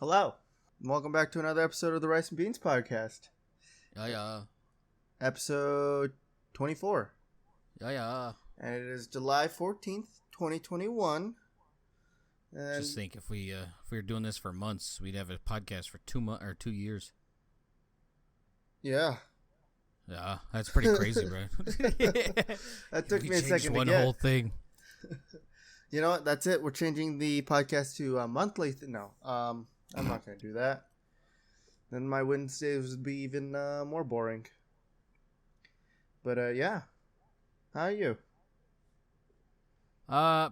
Hello, and welcome back to another episode of the Rice and Beans podcast. Yeah. Episode 24. Yeah. And it is July 14th, 2021. And Just think if we were doing this for months, we'd have a podcast for 2 years. yeah. Yeah, that's pretty crazy, bro. That took me a second to one get. whole thing. You know what? That's it. We're changing the podcast to monthly. No, I'm not going to do that. Then my Wednesdays would be even more boring. But yeah. How are you?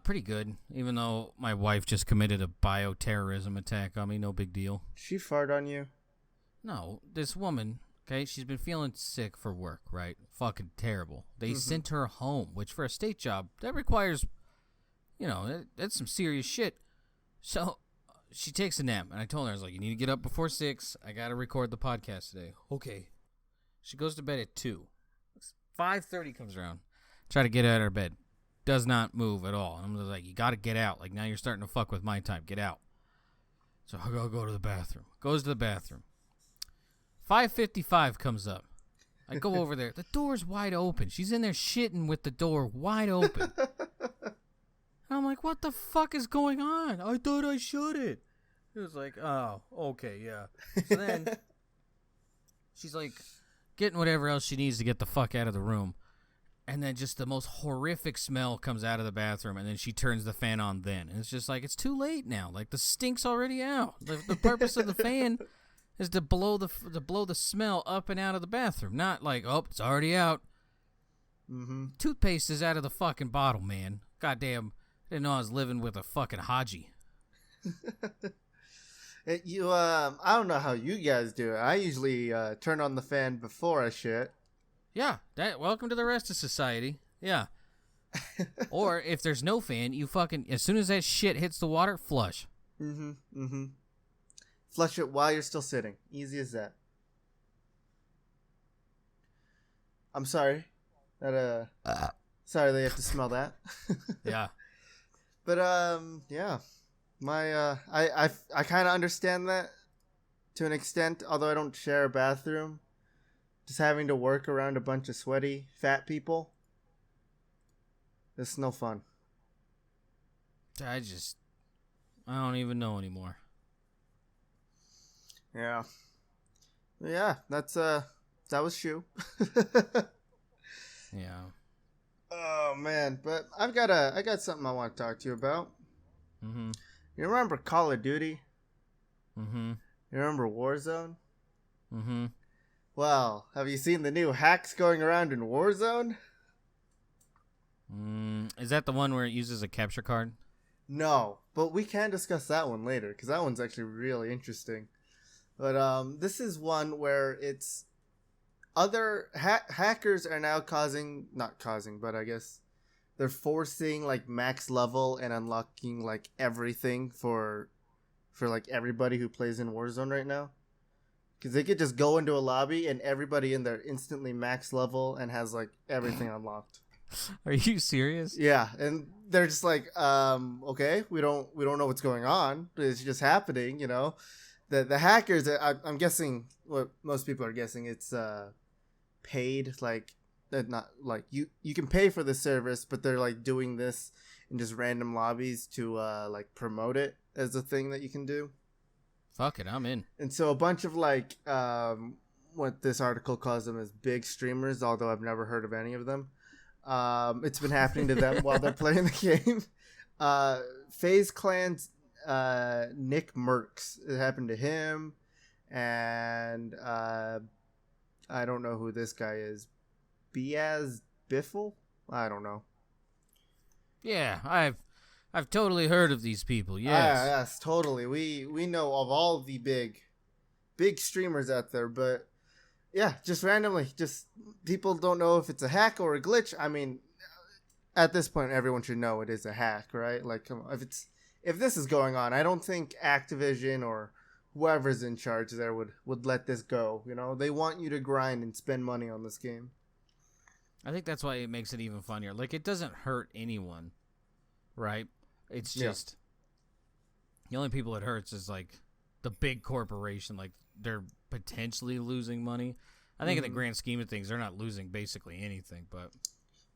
Pretty good. Even though my wife just committed a bioterrorism attack on me, no big deal. She fart on you? No, this woman, okay, she's been feeling sick for work, right? Fucking terrible. They sent her home, which for a state job, that requires, that's some serious shit. So she takes a nap, and I told her, I was like, you need to get up before 6. I got to record the podcast today. Okay. She goes to bed at 2. 5:30 comes around. Try to get out of her bed. Does not move at all. I'm just like, you got to get out. Like, now you're starting to fuck with my time. Get out. So I'll go to the bathroom. Goes to the bathroom. 5:55 comes up. I go over there. The door's wide open. She's in there shitting with the door wide open. And I'm like, what the fuck is going on? I thought I shouldn't. It was like, oh, okay, yeah. So then she's like getting whatever else she needs to get the fuck out of the room. And then just the most horrific smell comes out of the bathroom, and then she turns the fan on then. And it's just like, it's too late now. Like, the stink's already out. The purpose of the fan is to blow the smell up and out of the bathroom. Not like, oh, it's already out. Mm-hmm. Toothpaste is out of the fucking bottle, man. Goddamn, I didn't know I was living with a fucking Haji. I don't know how you guys do it. I usually turn on the fan before I shit. Yeah, welcome to the rest of society. Yeah. Or if there's no fan, you fucking, as soon as that shit hits the water, flush. Flush it while you're still sitting. Easy as that. I'm sorry. Sorry they have to smell that. Yeah. But yeah. My I kind of understand that to an extent, although I don't share a bathroom. Just having to work around a bunch of sweaty, fat people. It's no fun. I don't even know anymore. Yeah. Yeah, that was Shu. Yeah. Oh man, but I got something I want to talk to you about. Mm-hmm. You remember Call of Duty? Mm-hmm. You remember Warzone? Mm-hmm. Well, have you seen the new hacks going around in Warzone? Is that the one where it uses a capture card? No, but we can discuss that one later, because that one's actually really interesting. But this is one where it's other hackers are now but I guess they're forcing like max level and unlocking like everything for like everybody who plays in Warzone right now. Because they could just go into a lobby and everybody in there instantly max level and has like everything unlocked. Are you serious? Yeah, and they're just like, okay, we don't know what's going on. It's just happening, you know. The hackers, I'm guessing what most people are guessing, it's paid, like not like you can pay for the service, but they're like doing this in just random lobbies to like promote it as a thing that you can do. Fuck it, I'm in. And so a bunch of like what this article calls them as big streamers, although I've never heard of any of them. It's been happening to them while they're playing the game. FaZe Clan's Nick Merckx. It happened to him. And I don't know who this guy is. Biaz Biffle? I don't know. Yeah, I've totally heard of these people. Yes. Yes, totally. We know of all the big streamers out there, but yeah, just randomly, just people don't know if it's a hack or a glitch. I mean, at this point, everyone should know it is a hack, right? Like, come on, if this is going on, I don't think Activision or whoever's in charge there would let this go. You know, they want you to grind and spend money on this game. I think that's why it makes it even funnier. Like, it doesn't hurt anyone, right? It's just the only people it hurts is like the big corporation, like they're potentially losing money. I think in the grand scheme of things, they're not losing basically anything. But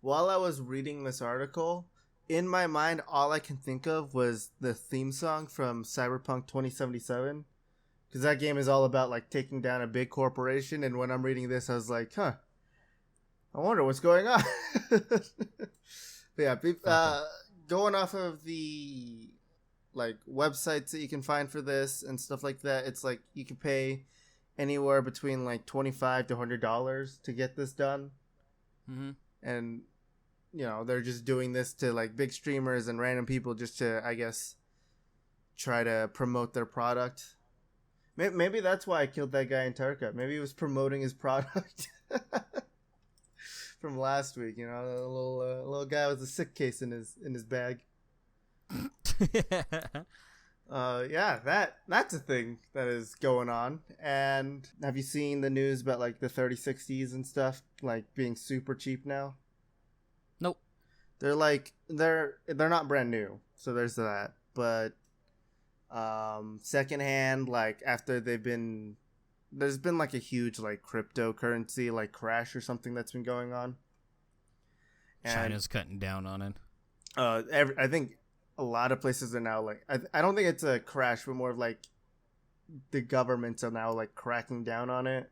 while I was reading this article, in my mind, all I can think of was the theme song from Cyberpunk 2077. Because that game is all about like taking down a big corporation. And when I'm reading this, I was like, huh, I wonder what's going on. But yeah, going off of the like websites that you can find for this and stuff like that, it's like you can pay anywhere between like $25 to $100 to get this done. And you know, they're just doing this to like big streamers and random people just to, I guess, try to promote their product. Maybe that's why I killed that guy in Tarka. Maybe he was promoting his product from last week. You know, a little guy with a sick case in his bag. Yeah, that's a thing that is going on. And have you seen the news about like the 3060s and stuff like being super cheap now? Nope. They're like they're not brand new, so there's that. But secondhand, like after there's been like a huge like cryptocurrency like crash or something that's been going on. And China's cutting down on it. I think a lot of places are now like I don't think it's a crash, but more of like the governments are now like cracking down on it.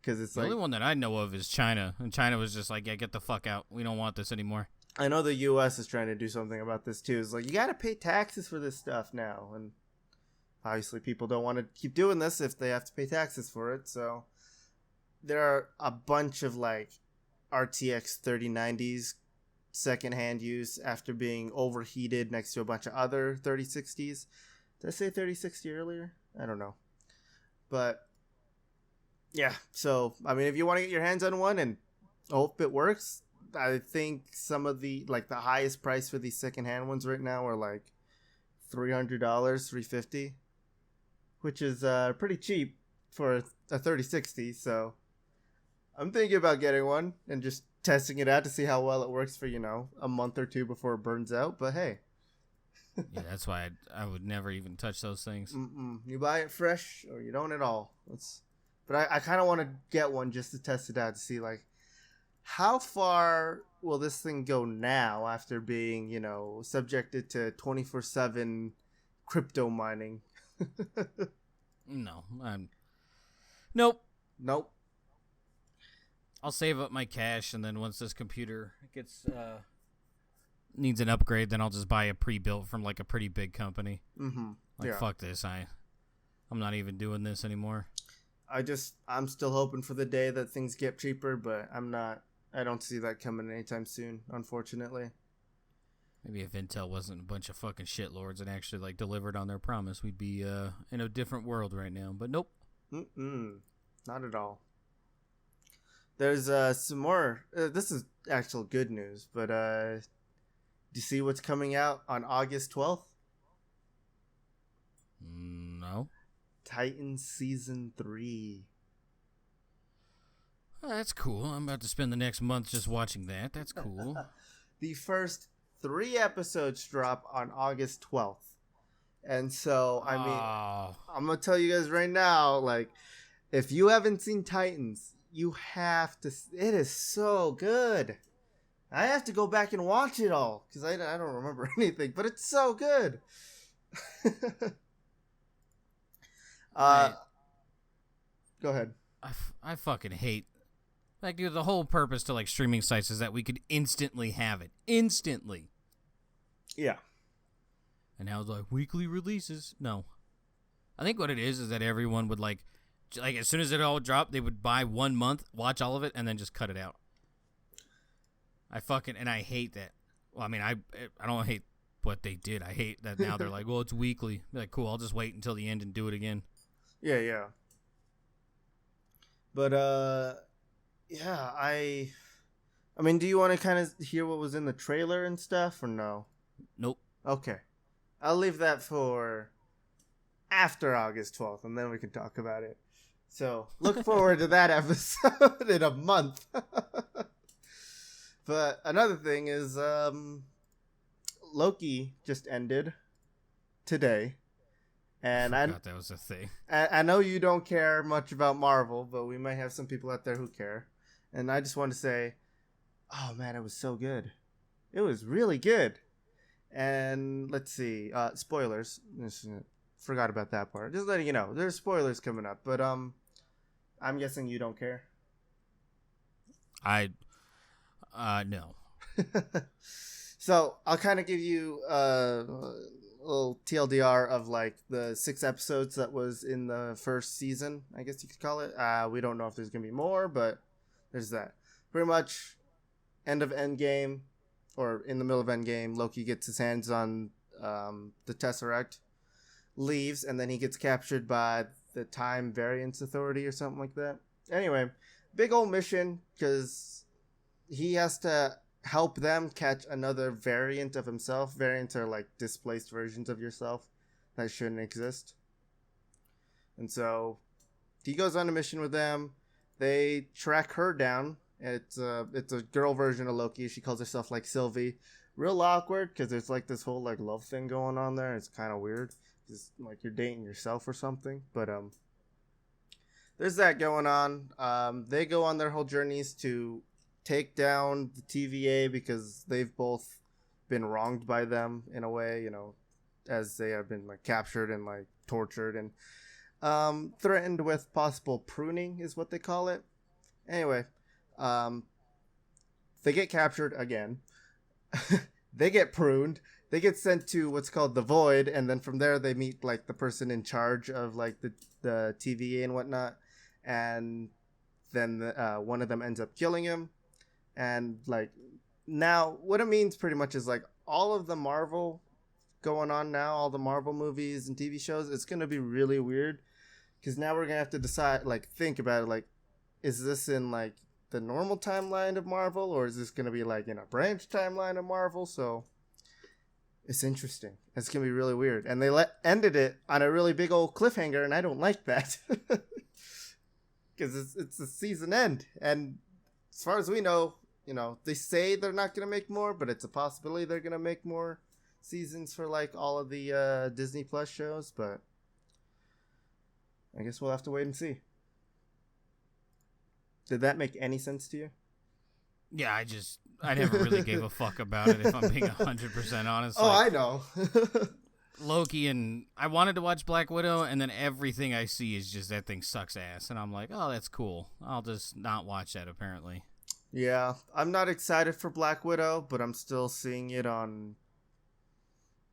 Because it's the only one that I know of is China, and China was just like, "Yeah, get the fuck out. We don't want this anymore." I know the U.S. is trying to do something about this too. It's like you got to pay taxes for this stuff now, and obviously people don't want to keep doing this if they have to pay taxes for it. So there are a bunch of like RTX 3090s secondhand use after being overheated next to a bunch of other 3060s. Did I say 3060 earlier? I don't know, but. Yeah, so, I mean, if you want to get your hands on one and hope it works, I think some of the, like, the highest price for these secondhand ones right now are, like, $300, $350, which is pretty cheap for a 3060, so I'm thinking about getting one and just testing it out to see how well it works for, you know, a month or two before it burns out, but hey. Yeah, that's why I would never even touch those things. You buy it fresh or you don't at all. But I kind of want to get one just to test it out to see, like, how far will this thing go now after being, you know, subjected to 24/7 crypto mining? No. Nope. I'll save up my cash, and then once this computer gets needs an upgrade, then I'll just buy a pre-built from, like, a pretty big company. Fuck this. I'm not even doing this anymore. I'm still hoping for the day that things get cheaper, but I don't see that coming anytime soon, unfortunately. Maybe if Intel wasn't a bunch of fucking shitlords and actually like delivered on their promise, we'd be in a different world right now. But nope. Not at all. There's some more. This is actual good news, but do you see what's coming out on August 12th? No. Titans Season 3. Oh, that's cool. I'm about to spend the next month just watching that. That's cool. The first 3 episodes drop on August 12th. And so, I mean, I'm going to tell you guys right now, like, if you haven't seen Titans, you have to. It is so good. I have to go back and watch it all because I don't remember anything, but it's so good. Go ahead. I fucking hate, like, dude, the whole purpose to like streaming sites is that we could instantly have it. Yeah. And now it's like weekly releases. No. I think what it is that everyone would like as soon as it all dropped, they would buy 1 month, watch all of it, and then just cut it out. And I hate that. Well, I mean, I don't hate what they did. I hate that now they're like, well, it's weekly. They're like, cool, I'll just wait until the end and do it again. Yeah. But, yeah, I mean, do you want to kind of hear what was in the trailer and stuff, or no? Nope. Okay. I'll leave that for after August 12th, and then we can talk about it. So, look forward to that episode in a month. But another thing is, Loki just ended today. And I forgot that was a thing. I know you don't care much about Marvel, but we might have some people out there who care. And I just want to say, oh man, it was so good. It was really good. And let's see, spoilers. Forgot about that part. Just letting you know, there's spoilers coming up. But I'm guessing you don't care. No. So I'll kind of give you a little TLDR of like the 6 episodes that was in the first season, I guess you could call it. We don't know if there's gonna be more, but there's that. Pretty much end of Endgame, or in the middle of Endgame, Loki gets his hands on the Tesseract, leaves, and then he gets captured by the Time Variance Authority or something like that. Anyway, big old mission, because he has to help them catch another variant of himself. Variants are like displaced versions of yourself that shouldn't exist. And so he goes on a mission with them. They track her down. It's a girl version of Loki. She calls herself like Sylvie. Real awkward because there's like this whole like love thing going on there. It's kind of weird. It's like you're dating yourself or something. But there's that going on. They go on their whole journeys to take down the TVA because they've both been wronged by them in a way, you know, as they have been like captured and like tortured and threatened with possible pruning is what they call it. Anyway, they get captured again. They get pruned. They get sent to what's called the Void, and then from there they meet like the person in charge of like the TVA and whatnot, and then one of them ends up killing him. And like now what it means pretty much is like all of the Marvel going on now, all the Marvel movies and TV shows, it's going to be really weird because now we're going to have to decide, like think about it, like is this in like the normal timeline of Marvel or is this going to be like in a branch timeline of Marvel? So it's interesting. It's going to be really weird. And they ended it on a really big old cliffhanger and I don't like that because it's the season end. And as far as we know, you know, they say they're not going to make more, but it's a possibility they're going to make more seasons for like all of the Disney Plus shows, but I guess we'll have to wait and see. Did that make any sense to you? Yeah, I never really gave a fuck about it, if I'm being 100% honest. Oh, like, I know. Loki, and I wanted to watch Black Widow, and then everything I see is just that thing sucks ass, and I'm like, oh, that's cool. I'll just not watch that, apparently. Yeah, I'm not excited for Black Widow, but I'm still seeing it on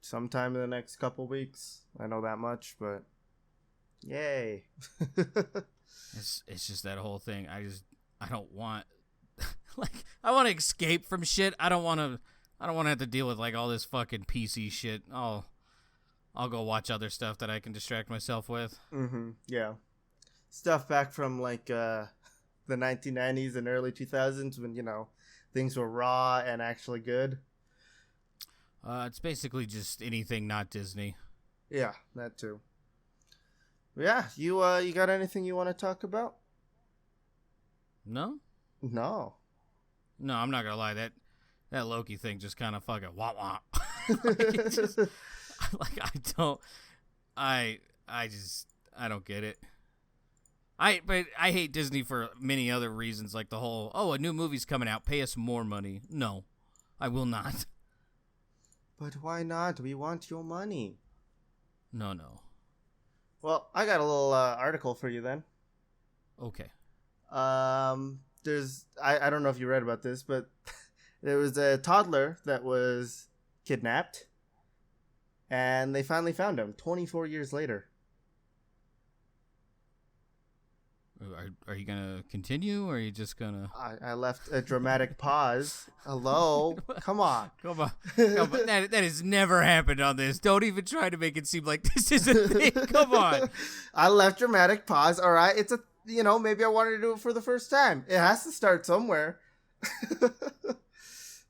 sometime in the next couple weeks. I know that much, but yay. It's just that whole thing. I don't want like I want to escape from shit. I don't want to have to deal with like all this fucking PC shit. I'll go watch other stuff that I can distract myself with. Mhm. Yeah. Stuff back from like the 1990s and early 2000s when, you know, things were raw and actually good. It's basically just anything not Disney. Yeah, that too. Yeah, you got anything you want to talk about? No, No. I'm not gonna lie. That Loki thing just kind of fucking wah wah. I don't get it. But I hate Disney for many other reasons, like the whole, a new movie's coming out, pay us more money. No, I will not. But why not? We want your money. No. Well, I got a little article for you then. Okay. There's I don't know if you read about this, but there was a toddler that was kidnapped, and they finally found him 24 years later. Are you gonna continue, or are you just gonna? I left a dramatic pause. Hello, come on. Come on. That has never happened on this. Don't even try to make it seem like this is a thing. Come on. I left dramatic pause. All right, it's a maybe I wanted to do it for the first time. It has to start somewhere.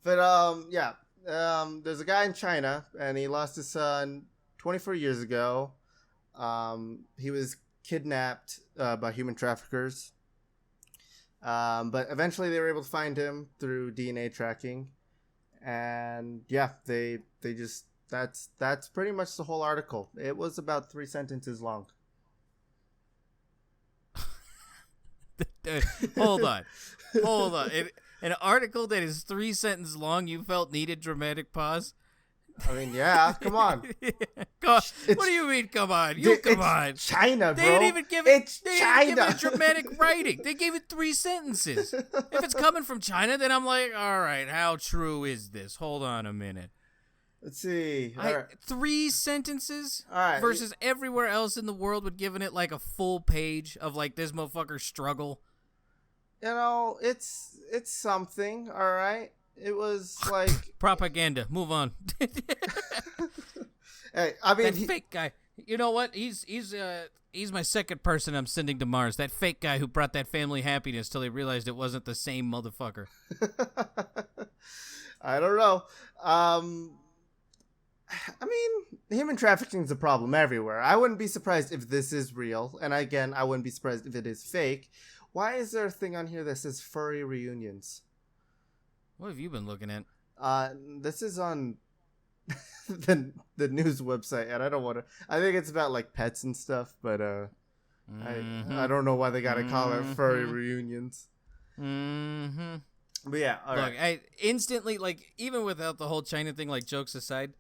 But yeah, there's a guy in China, and he lost his son 24 years ago. He was kidnapped by human traffickers, but eventually they were able to find him through DNA tracking, and yeah, they just That's pretty much the whole article. It was about 3 sentences long. Hold on. An article that is 3 sentences long, you felt needed dramatic pause? I mean, yeah, come on. What do you mean, come on? Come on. China, bro. They didn't even give it a dramatic writing. They gave it 3 sentences. If it's coming from China, then I'm like, all right, how true is this? Hold on a minute. Let's see. 3 sentences All right. versus everywhere else in the world would giving it like a full page of like this motherfucker's struggle. You know, it's something, all right? It was like propaganda. Move on. Hey, I mean, that fake guy. You know what? He's my second person I'm sending to Mars. That fake guy who brought that family happiness till he realized it wasn't the same motherfucker. I don't know. I mean, human trafficking is a problem everywhere. I wouldn't be surprised if this is real, and again, I wouldn't be surprised if it is fake. Why is there a thing on here that says furry reunions? What have you been looking at? This is on the news website, and I don't want to. I think it's about like pets and stuff, but I don't know why they gotta call it furry reunions. Mm-hmm. But yeah, all right. Look, I instantly, like, even without the whole China thing, like, jokes aside,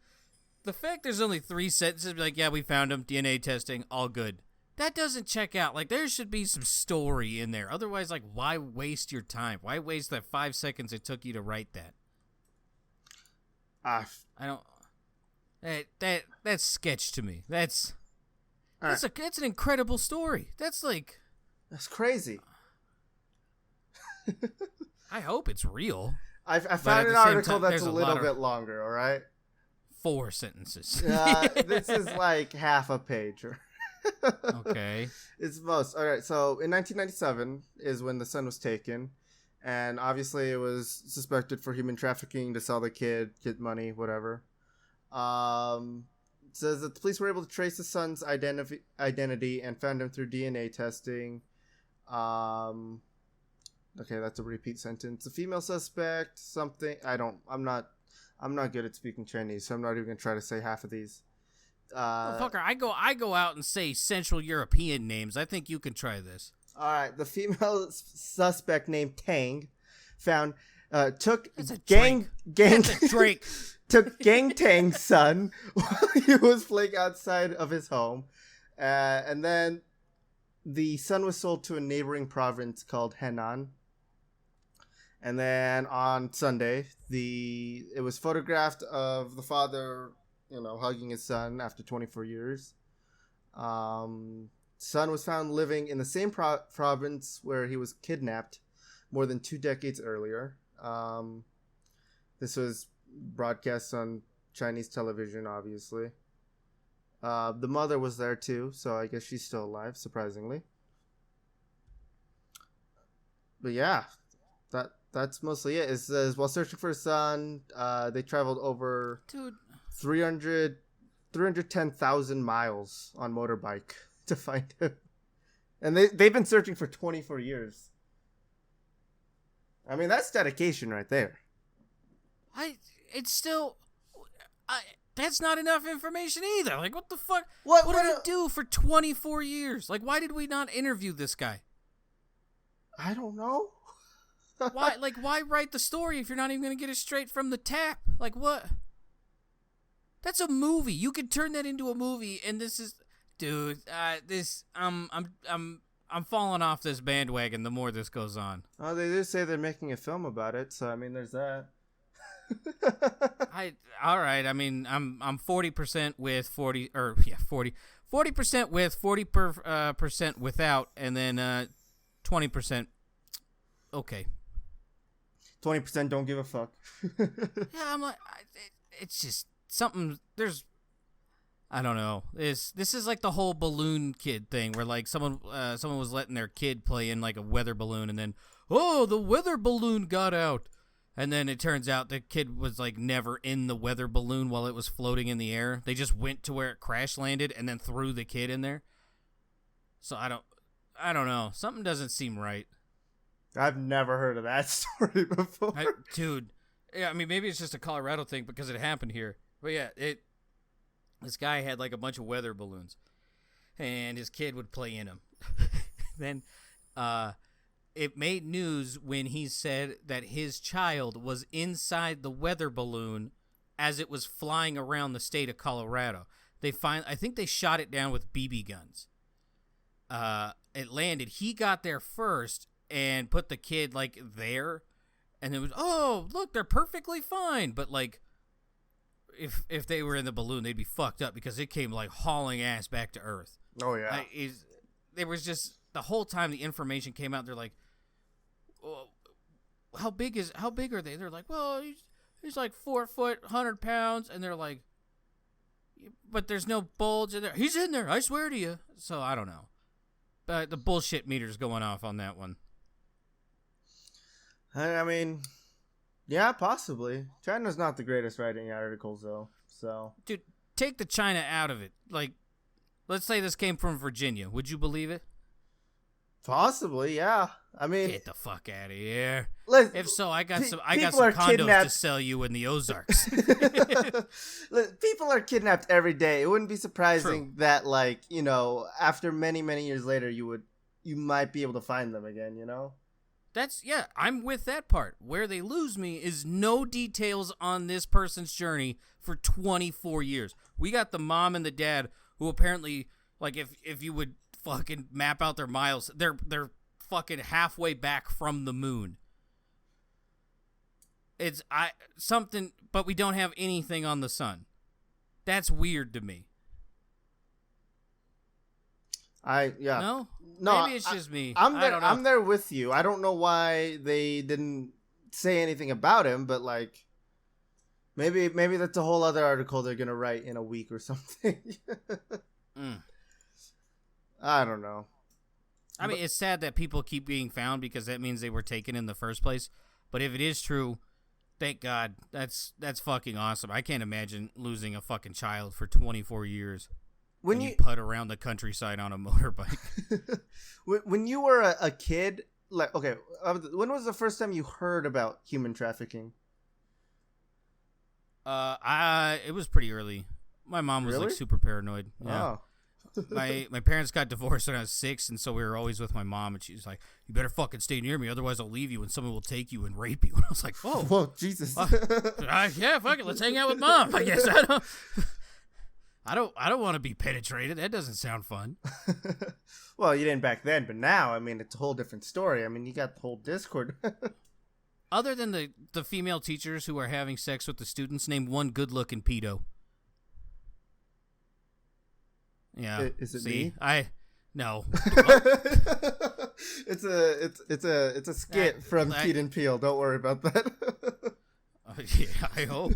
the fact there's only 3 sentences, like, yeah, we found him, DNA testing, all good. That doesn't check out. Like, there should be some story in there. Otherwise, like, why waste your time? Why waste that 5 seconds it took you to write that? I don't. That's sketch to me. That's an incredible story. That's crazy. I hope it's real. I found an article that's a little bit longer. All right. 4 sentences. This is like half a page. Okay. It's most. All right. So in 1997 is when the son was taken, and obviously it was suspected for human trafficking to sell the kid, get money, whatever. It says that the police were able to trace the son's identity and found him through DNA testing. Okay, that's a repeat sentence. The female suspect, something. I'm not good at speaking Chinese, so I'm not even gonna try to say half of these. Fucker, I go out and say Central European names. I think you can try this. All right, the female suspect named Tang took Gang took Gang Tang's son while he was playing outside of his home, and then the son was sold to a neighboring province called Henan. And then on Sunday, it was photographed of the father, hugging his son after 24 years. Son was found living in the same province where he was kidnapped more than 2 decades earlier. This was broadcast on Chinese television, obviously. The mother was there too, so I guess she's still alive, surprisingly. But yeah, that's mostly it. It says, while searching for his son, they traveled over 310,000 miles on motorbike to find him. And they've been searching for 24 years. I mean, that's dedication right there. That's not enough information either. Like, what the fuck? What did he do for 24 years? Like, why did we not interview this guy? I don't know. Why write the story if you're not even going to get it straight from the tap? Like, what? That's a movie. You could turn that into a movie, and this is, dude. I'm falling off this bandwagon the more this goes on. Oh, they do say they're making a film about it, so I mean, there's that. All right. I mean, I'm 40% with 40 40% with 40% without, and then 20%. Okay. 20% don't give a fuck. Yeah, I'm like, it's just something. I don't know. This is like the whole balloon kid thing, where like someone was letting their kid play in like a weather balloon, and then the weather balloon got out, and then it turns out the kid was like never in the weather balloon while it was floating in the air. They just went to where it crash landed and then threw the kid in there. So I don't know. Something doesn't seem right. I've never heard of that story before. Dude. Yeah, I mean, maybe it's just a Colorado thing because it happened here. But yeah, This guy had like a bunch of weather balloons, and his kid would play in them. Then it made news when he said that his child was inside the weather balloon as it was flying around the state of Colorado. I think they shot it down with BB guns. It landed. He got there first and put the kid like there, and it was, oh, look, they're perfectly fine. But like, if they were in the balloon, they'd be fucked up because it came like hauling ass back to Earth. Oh yeah. There was just the whole time the information came out. They're like, well, how big are they? They're like, well, he's like 4 foot, 100 pounds, and they're like, but there's no bulge in there. He's in there, I swear to you. So I don't know. But the bullshit meter's going off on that one. I mean, yeah, possibly. China's not the greatest writing articles, though. So, dude, take the China out of it. Like, let's say this came from Virginia. Would you believe it? Possibly, yeah. I mean, get the fuck out of here. If so, I got some condos to sell you in the Ozarks. People are kidnapped every day. It wouldn't be surprising that, like, you know, after many, many years later, you might be able to find them again. You know. I'm with that part. Where they lose me is no details on this person's journey for 24 years. We got the mom and the dad who apparently, like, if you would fucking map out their miles, they're fucking halfway back from the moon. But we don't have anything on the sun. That's weird to me. No, maybe it's just me. I'm there with you. I don't know why they didn't say anything about him, but like, maybe that's a whole other article they're gonna write in a week or something. I don't know. I mean, it's sad that people keep being found because that means they were taken in the first place. But if it is true, thank God. That's fucking awesome. I can't imagine losing a fucking child for 24 years. When you putt around the countryside on a motorbike. When you were a kid, like, okay, when was the first time you heard about human trafficking? It was pretty early. My mom was like super paranoid. Yeah. Oh. my parents got divorced when I was 6, and so we were always with my mom, and she was like, you better fucking stay near me, otherwise I'll leave you and someone will take you and rape you. And I was like, whoa. Whoa, Jesus. Yeah, fuck it, let's hang out with mom. I guess I don't want to be penetrated. That doesn't sound fun. Well, you didn't back then, but now, I mean, it's a whole different story. I mean, you got the whole Discord. Other than the female teachers who are having sex with the students, name one good-looking pedo. Yeah. Is it me? No. It's a skit from Key and Peele. Don't worry about that. Yeah, I hope.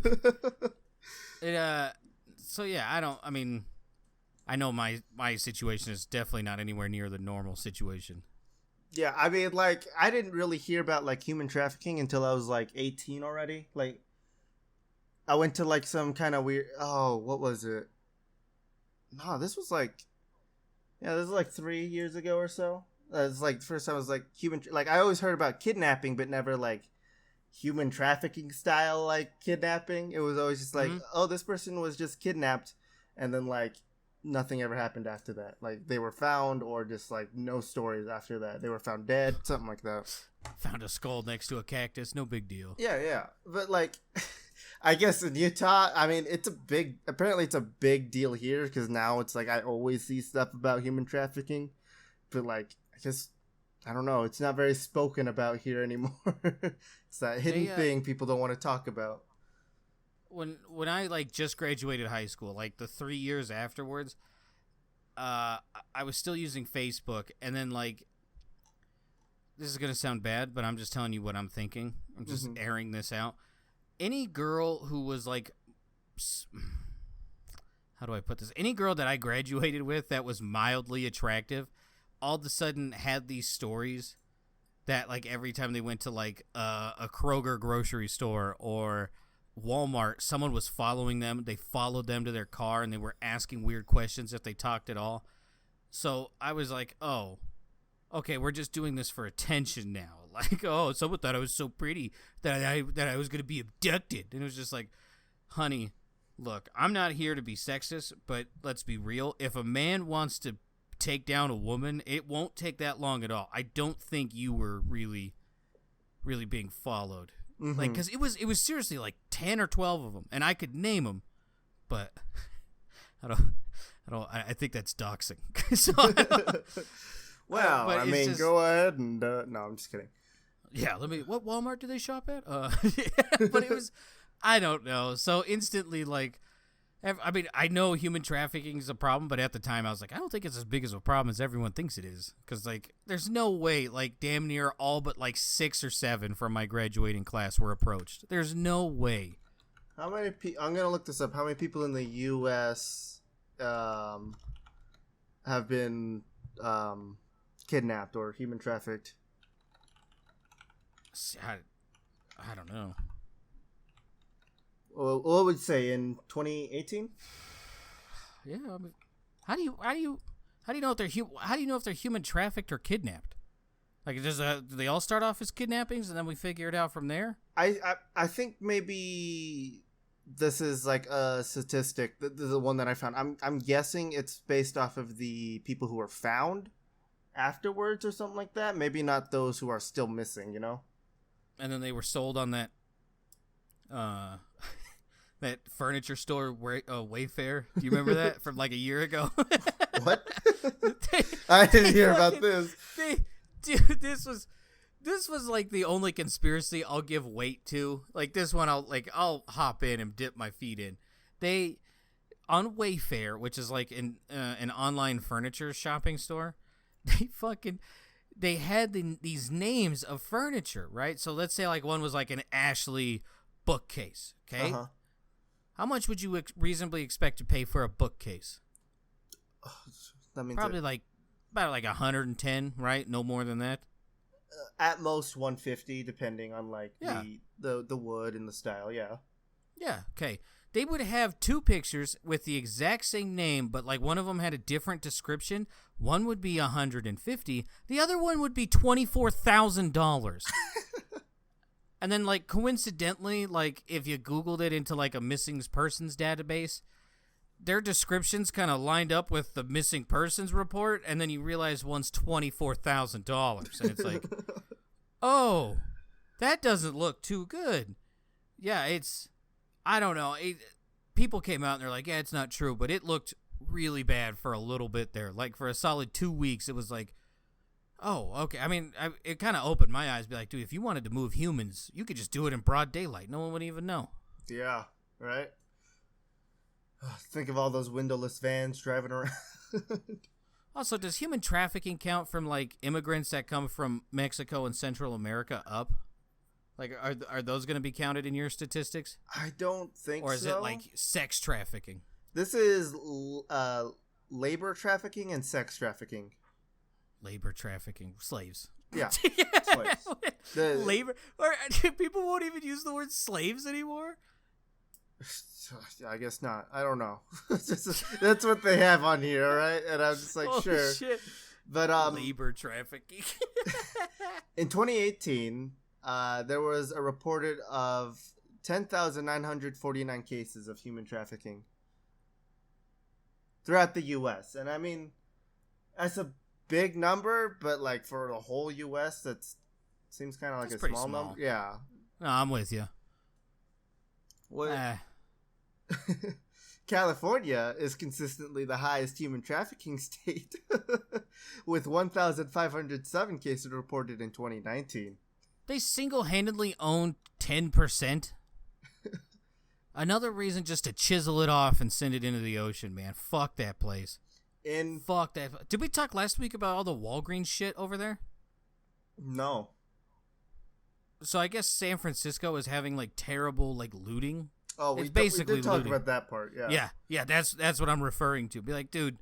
So yeah, I know my situation is definitely not anywhere near the normal situation. Yeah, I mean, like, I didn't really hear about, like, human trafficking until I was, like, 18 already. Like, I went to, like, some kind of weird... Oh, what was it? No, this was, like... Yeah, this was, like, 3 years ago or so. It's, like, the first time I was, like, Like, I always heard about kidnapping, but never, like, human trafficking style, like, kidnapping. It was always just, like, oh, this person was just kidnapped, and then, like... Nothing ever happened after that. Like, they were found, or just, like, no stories after that. They were found dead, something like that. Found a skull next to a cactus, no big deal. Yeah. But, like, I guess in Utah, I mean, apparently it's a big deal here, because now it's, like, I always see stuff about human trafficking. But, like, I guess, I don't know, it's not very spoken about here anymore. It's that hidden thing people don't want to talk about. When I, like, just graduated high school, like, the 3 years afterwards, I was still using Facebook, and then, like, this is going to sound bad, but I'm just telling you what I'm thinking. I'm just airing this out. Any girl who was, like, how do I put this? Any girl that I graduated with that was mildly attractive, all of a sudden had these stories that, like, every time they went to, like, a Kroger grocery store or Walmart, someone was following them. They followed them to their car, and they were asking weird questions if they talked at all. So I was like, oh, okay, we're just doing this for attention now. Like, oh, someone thought I was so pretty that I was going to be abducted. And it was just like, honey, Look, I'm not here to be sexist, but let's be real. If a man wants to take down a woman, it won't take that long at all. I don't think you were really being followed. Mm-hmm. Like, because it was seriously like 10 or 12 of them, and I could name them, but I think that's doxing. So well, but I mean, just, go ahead and no, I'm just kidding. Yeah, what Walmart do they shop at? But it was, I don't know. So instantly, like, I mean, I know human trafficking is a problem, but at the time I was like, I don't think it's as big of a problem as everyone thinks it is. Because, like, there's no way, like, damn near all but, like, 6 or 7 from my graduating class were approached. There's no way. How many I'm going to look this up. How many people in the U.S. Have been kidnapped or human trafficked? I don't know. Well, what would you say in 2018? Yeah, I mean, how do you know if they're human trafficked or kidnapped? Like, do they all start off as kidnappings and then we figure it out from there? I think maybe this is like a statistic, the one that I found. I'm guessing it's based off of the people who are found afterwards or something like that. Maybe not those who are still missing, you know? And then they were sold on that that furniture store Wayfair. Do you remember that from like a year ago? What? I didn't hear about this. Dude, this was like the only conspiracy I'll give weight to. Like this one, I'll hop in and dip my feet in. They on Wayfair, which is like an online furniture shopping store. They had these names of furniture, right? So let's say like one was like an Ashley bookcase. Okay. Uh-huh. How much would you reasonably expect to pay for a bookcase? That means probably about 110, right? No more than that. At most 150, depending on like yeah. the wood and the style. Yeah. Yeah. Okay. They would have 2 pictures with the exact same name, but like one of them had a different description. One would be 150. The other one would be $24,000. And then, like, coincidentally, like, if you Googled it into, like, a missing persons database, their descriptions kind of lined up with the missing persons report, and then you realize one's $24,000. And it's like, oh, that doesn't look too good. Yeah, I don't know. People came out and they're like, yeah, it's not true, but it looked really bad for a little bit there. Like, for a solid 2 weeks, it was like, oh, okay. I mean, it kind of opened my eyes. Be like, dude, if you wanted to move humans, you could just do it in broad daylight. No one would even know. Yeah, right? Think of all those windowless vans driving around. Also, does human trafficking count from, like, immigrants that come from Mexico and Central America up? Like, are those going to be counted in your statistics? I don't think so. Or is it, like, sex trafficking? This is labor trafficking and sex trafficking. Labor trafficking. Slaves. Yeah. Slaves. Labor. Or people won't even use the word slaves anymore? I guess not. I don't know. That's what they have on here, right? And I'm just like, sure. Shit. But labor trafficking. In 2018, there was a reported of 10,949 cases of human trafficking throughout the U.S. And I mean, that's a big number, but like for the whole U.S., that seems kind of like a small number. Yeah. No, I'm with you. What? California is consistently the highest human trafficking state, with 1,507 cases reported in 2019. They single-handedly own 10%. Another reason just to chisel it off and send it into the ocean, man. Fuck that place. Fuck that. Did we talk last week about all the Walgreens shit over there? No. So I guess San Francisco is having like terrible like looting. Oh, we did talk about that part. Yeah. Yeah. That's what I'm referring to. Be like, dude,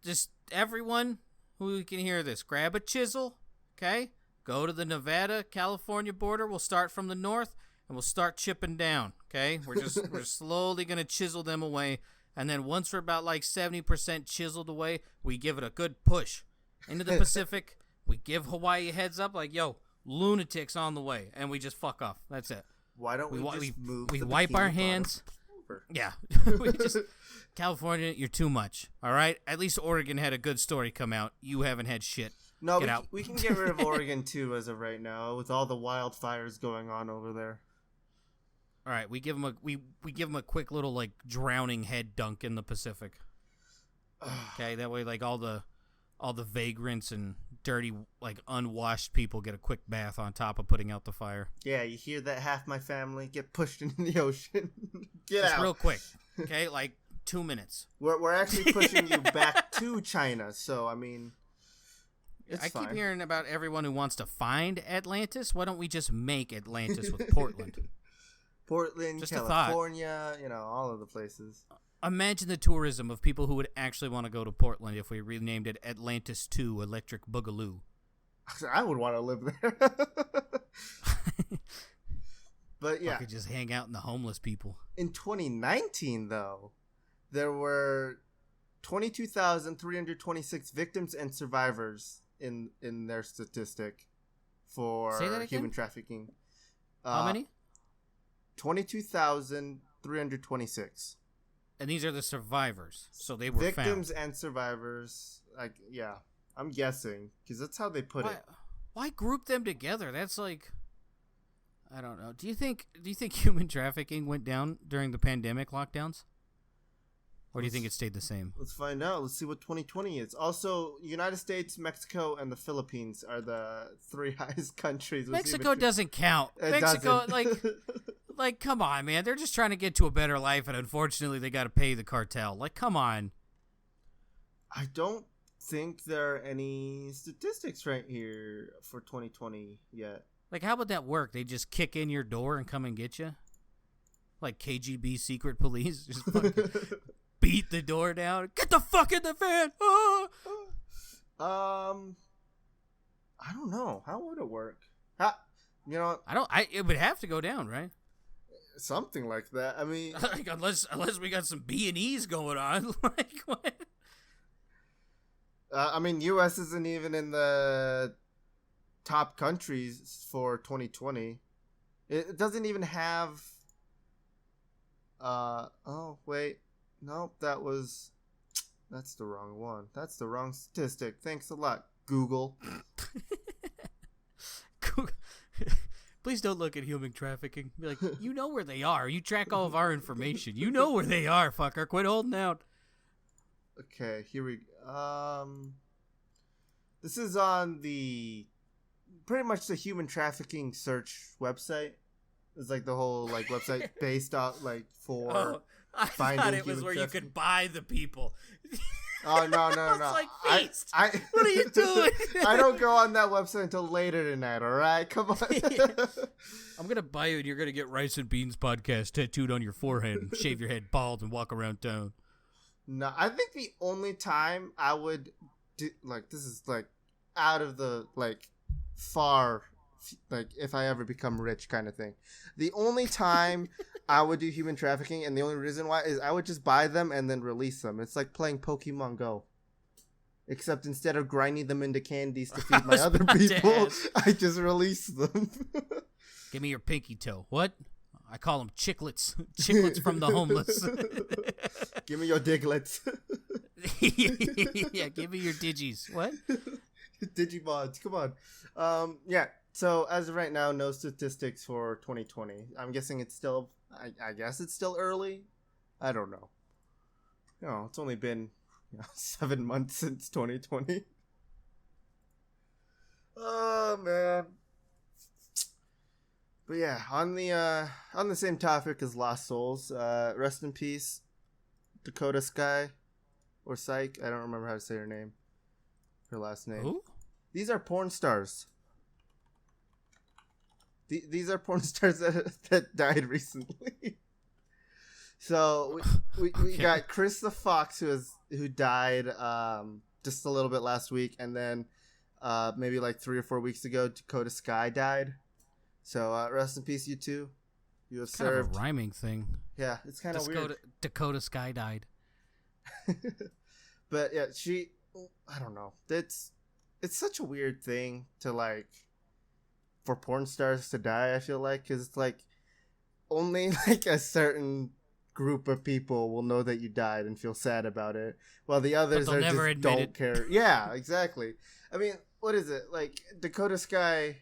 just everyone who can hear this, grab a chisel, okay? Go to the Nevada-California border. We'll start from the north and we'll start chipping down, okay? We're slowly gonna chisel them away. And then once we're about like 70% chiseled away, we give it a good push into the Pacific. We give Hawaii a heads up like, yo, lunatics on the way. And we just fuck off. That's it. Why don't we just move? We wipe our hands. Cooper. Yeah. California, you're too much. All right? At least Oregon had a good story come out. You haven't had shit. No, Get out. we can get rid of Oregon too as of right now with all the wildfires going on over there. All right, we give them a quick little like drowning head dunk in the Pacific. Okay, that way like all the vagrants and dirty like unwashed people get a quick bath on top of putting out the fire. Yeah, you hear that? Half my family get pushed into the ocean. Get Just out real quick. Okay, like 2 minutes. We're actually pushing you back to China, so I mean. I keep hearing about everyone who wants to find Atlantis. Why don't we just make Atlantis with Portland? Portland, just California, all of the places. Imagine the tourism of people who would actually want to go to Portland if we renamed it Atlantis 2 Electric Boogaloo. I would want to live there. But yeah. I could just hang out in the homeless people. In 2019, though, there were 22,326 victims and survivors in their statistic for human trafficking. How many? 22,326. And these are the survivors, so they were victims found. And survivors. Yeah, I'm guessing because that's how they put it. Why group them together? That's like, I don't know. Do you think human trafficking went down during the pandemic lockdowns? Or do you think it stayed the same? Let's find out. Let's see what 2020 is. Also, United States, Mexico, and the Philippines are the 3 highest countries. Mexico doesn't count. Mexico, doesn't. like, come on, man. They're just trying to get to a better life, and unfortunately, they got to pay the cartel. Like, come on. I don't think there are any statistics right here for 2020 yet. Like, how would that work? They just kick in your door and come and get you? Like KGB secret police? Just fucking beat the door down. Get the fuck in the van. I don't know. How would it work? It would have to go down, right? Something like that. I mean, like, unless we got some B&Es going on. Like, what? I mean, U.S. isn't even in the top countries for 2020. It doesn't even have. Oh wait. Nope, that's the wrong one. That's the wrong statistic. Thanks a lot, Google. Please don't look at human trafficking. Be like, you know where they are. You track all of our information. You know where they are, fucker. Quit holding out. Okay, here we this is on pretty much the human trafficking search website. It's like the whole website based out for I thought it was where you could buy the people. Oh no! It's like Feast. What are you doing? I don't go on that website until later tonight. All right, come on. I'm gonna buy you, and you're gonna get Rice and Beans podcast tattooed on your forehead, and shave your head bald, and walk around town. No, I think the only time I would do this is out of the far. If I ever become rich kind of thing. The only time I would do human trafficking, and the only reason why, is I would just buy them and then release them. It's like playing Pokemon Go. Except instead of grinding them into candies to feed my other people, I just release them. Give me your pinky toe. What? I call them chiclets. Chiclets from the homeless. Give me your diglets. Yeah, give me your digis. What? Digimods. Come on. Yeah. So as of right now, no statistics for 2020. I'm guessing it's still. I guess it's still early. I don't know. It's only been 7 months since 2020. Oh man. But yeah, on the same topic as Lost Souls, rest in peace, Dakota Sky, or Psyche. I don't remember how to say her name. Her last name. Who? These are porn stars. These are porn stars that died recently. So we got Chris the Fox who died just a little bit last week, and then maybe 3 or 4 weeks ago Dakota Sky died. So rest in peace, you two. You have served. Kind of a rhyming thing. Yeah, it's kind of weird. Dakota Sky died. But yeah, I don't know. It's such a weird thing to for porn stars to die. I feel like, because it's only a certain group of people will know that you died and feel sad about it, while the others they'll are never just admit don't it. care. Yeah, exactly. I mean, what is it? Like, Dakota Sky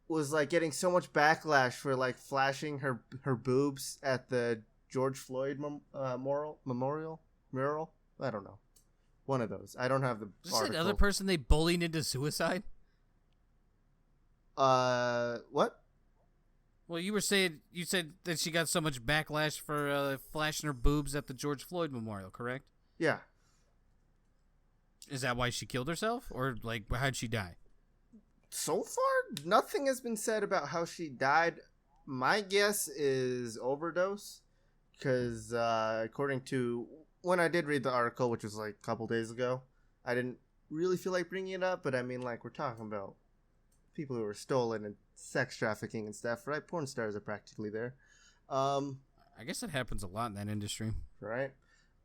was like getting so much backlash for like flashing her boobs at the George Floyd memorial mural. I don't know, one of those. I don't have the Is this article. another person they bullied into suicide? What? Well, you said that she got so much backlash for flashing her boobs at the George Floyd memorial, correct? Yeah. Is that why she killed herself, or like how'd she die? So far, nothing has been said about how she died. My guess is overdose, because according to when I did read the article, which was like a couple days ago, I didn't really feel like bringing it up, but I mean, like, we're talking about people who were stolen and sex trafficking and stuff, right? Porn stars are practically there. I guess it happens a lot in that industry. Right?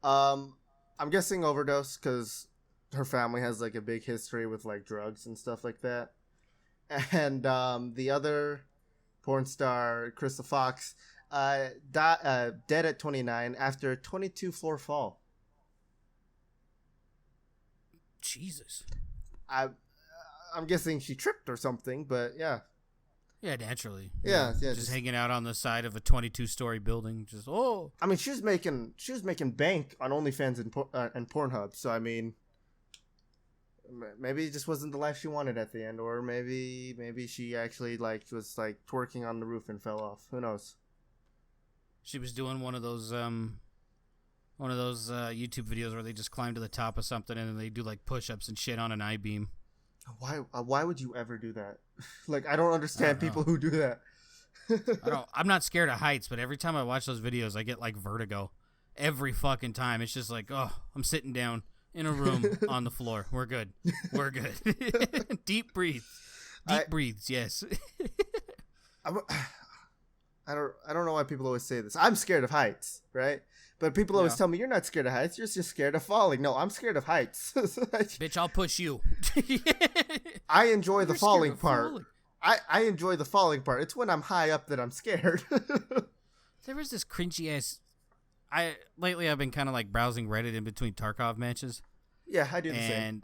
I'm guessing overdose, because her family has like a big history with like drugs and stuff like that. And the other porn star, Crystal Fox, dead at 29 after a 22-floor fall. Jesus. I'm guessing she tripped or something, but yeah. Yeah, naturally. Yeah. Just hanging out on the side of a 22-story building. Just I mean, she was making bank on OnlyFans and Pornhub. So I mean, maybe it just wasn't the life she wanted at the end, or maybe she actually like was like twerking on the roof and fell off. Who knows? She was doing one of those YouTube videos where they just climb to the top of something and then they do like push-ups and shit on an I-beam. Why would you ever do that? Like, I don't understand people who do that. I'm not scared of heights, but every time I watch those videos, I get like vertigo. Every fucking time. It's just like, oh, I'm sitting down in a room on the floor. We're good. Deep breathes, yes. I don't know why people always say this. I'm scared of heights, right? But people always tell me, you're not scared of heights. You're just scared of falling. No, I'm scared of heights. Bitch, I'll push you. I enjoy the falling part. I enjoy the falling part. It's when I'm high up that I'm scared. There was this cringy ass... Lately I've been kind of like browsing Reddit in between Tarkov matches. Yeah, I do the same.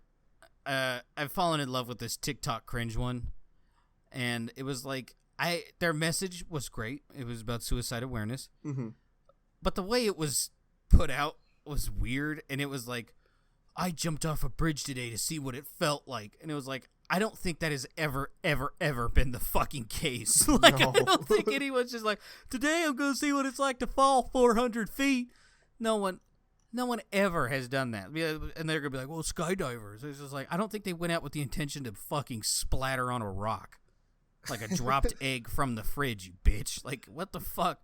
And I've fallen in love with this TikTok cringe one. And it was like... Their message was great. It was about suicide awareness. Mm-hmm. But the way it was put out was weird, and it was like, I jumped off a bridge today to see what it felt like. And it was like, I don't think that has ever been the fucking case. Like, no. I don't think anyone's just like, today I'm going to see what it's like to fall 400 feet. No one ever has done that. And they're going to be like, well, skydivers. It's just like, I don't think they went out with the intention to fucking splatter on a rock. Like a dropped egg from the fridge, you bitch. Like, what the fuck?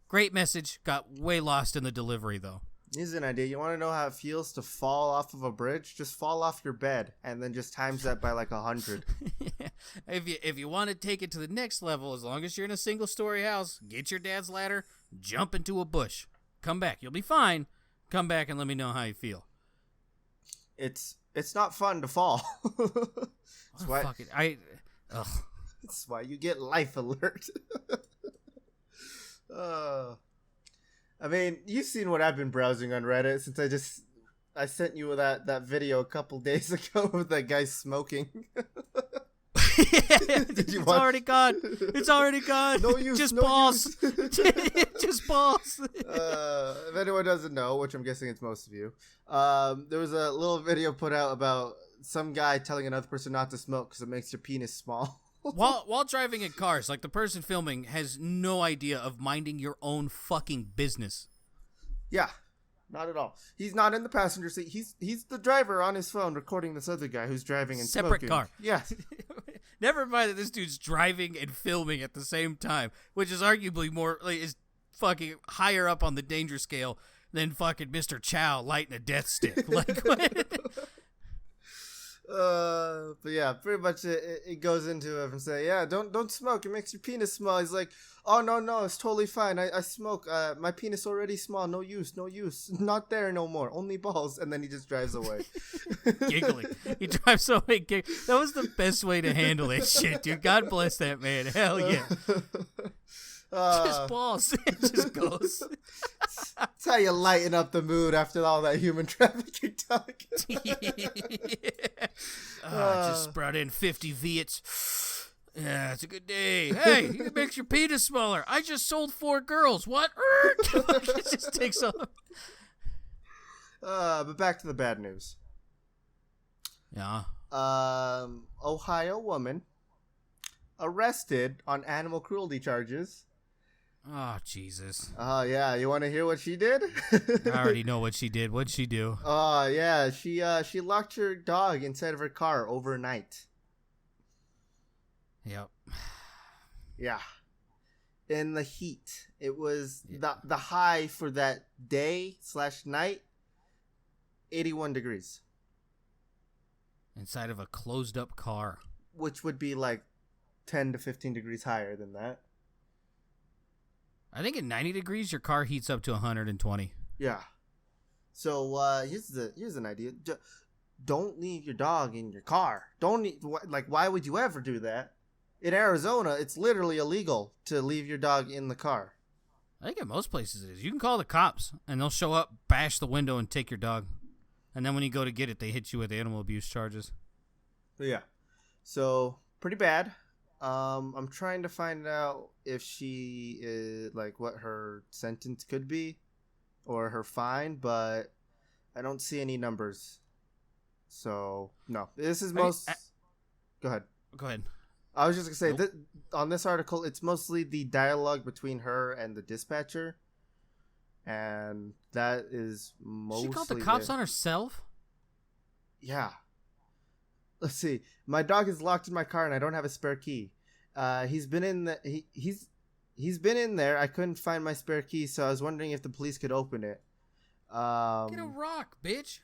Great message. Got way lost in the delivery, though. Here's an idea. You want to know how it feels to fall off of a bridge? Just fall off your bed and then just times that by like 100. Yeah. If you want to take it to the next level, as long as you're in a single-story house, get your dad's ladder, jump into a bush. Come back. You'll be fine. Come back and let me know how you feel. It's not fun to fall. That's why That's why you get life alert. I mean, you've seen what I've been browsing on Reddit since I sent you that video a couple days ago of that guy smoking. It's already gone. It's already gone. No use. Just no pause. Use. Just pause. If anyone doesn't know, which I'm guessing it's most of you, there was a little video put out about some guy telling another person not to smoke because it makes your penis small. While driving in cars, like the person filming has no idea of minding your own fucking business. Yeah, not at all. He's not in the passenger seat. He's the driver on his phone recording this other guy who's driving and separate smoking. Car. Yes. Never mind that this dude's driving and filming at the same time, which is arguably more is fucking higher up on the danger scale than fucking Mr. Chow lighting a death stick. Like. But yeah, pretty much it goes into it and say, yeah, don't smoke. It makes your penis small. He's like, oh, no, it's totally fine. I smoke. My penis already small. No use. Not there no more. Only balls. And then he just drives away. Giggling. He drives away. That was the best way to handle that shit, dude. God bless that man. Hell yeah. Just balls. It just goes. That's how you lighten up the mood after all that human trafficking talk. Just brought in 50 Viets. Yeah, it's a good day. Hey, it makes your penis smaller. I just sold 4 girls. What? It just takes off. But back to the bad news. Yeah. Ohio woman arrested on animal cruelty charges. Oh, Jesus. Oh, yeah. You want to hear what she did? I already know what she did. What'd she do? Oh, yeah. She locked her dog inside of her car overnight. Yep. Yeah. In the heat. It was the high for that day/night, 81 degrees. Inside of a closed up car. Which would be like 10 to 15 degrees higher than that. I think at 90 degrees, your car heats up to 120. Yeah. So here's an idea. Don't leave your dog in your car. Why would you ever do that? In Arizona, it's literally illegal to leave your dog in the car. I think in most places it is. You can call the cops, and they'll show up, bash the window, and take your dog. And then when you go to get it, they hit you with animal abuse charges. Yeah. So, pretty bad. I'm trying to find out if she is, what her sentence could be or her fine, but I don't see any numbers. So, no. This is Go ahead. Go ahead. I was just going to say, on this article, it's mostly the dialogue between her and the dispatcher. And that is mostly... She called the cops on herself? Yeah. Let's see. My dog is locked in my car and I don't have a spare key. He's been in he's been in there. I couldn't find my spare key, so I was wondering if the police could open it. Get a rock, bitch.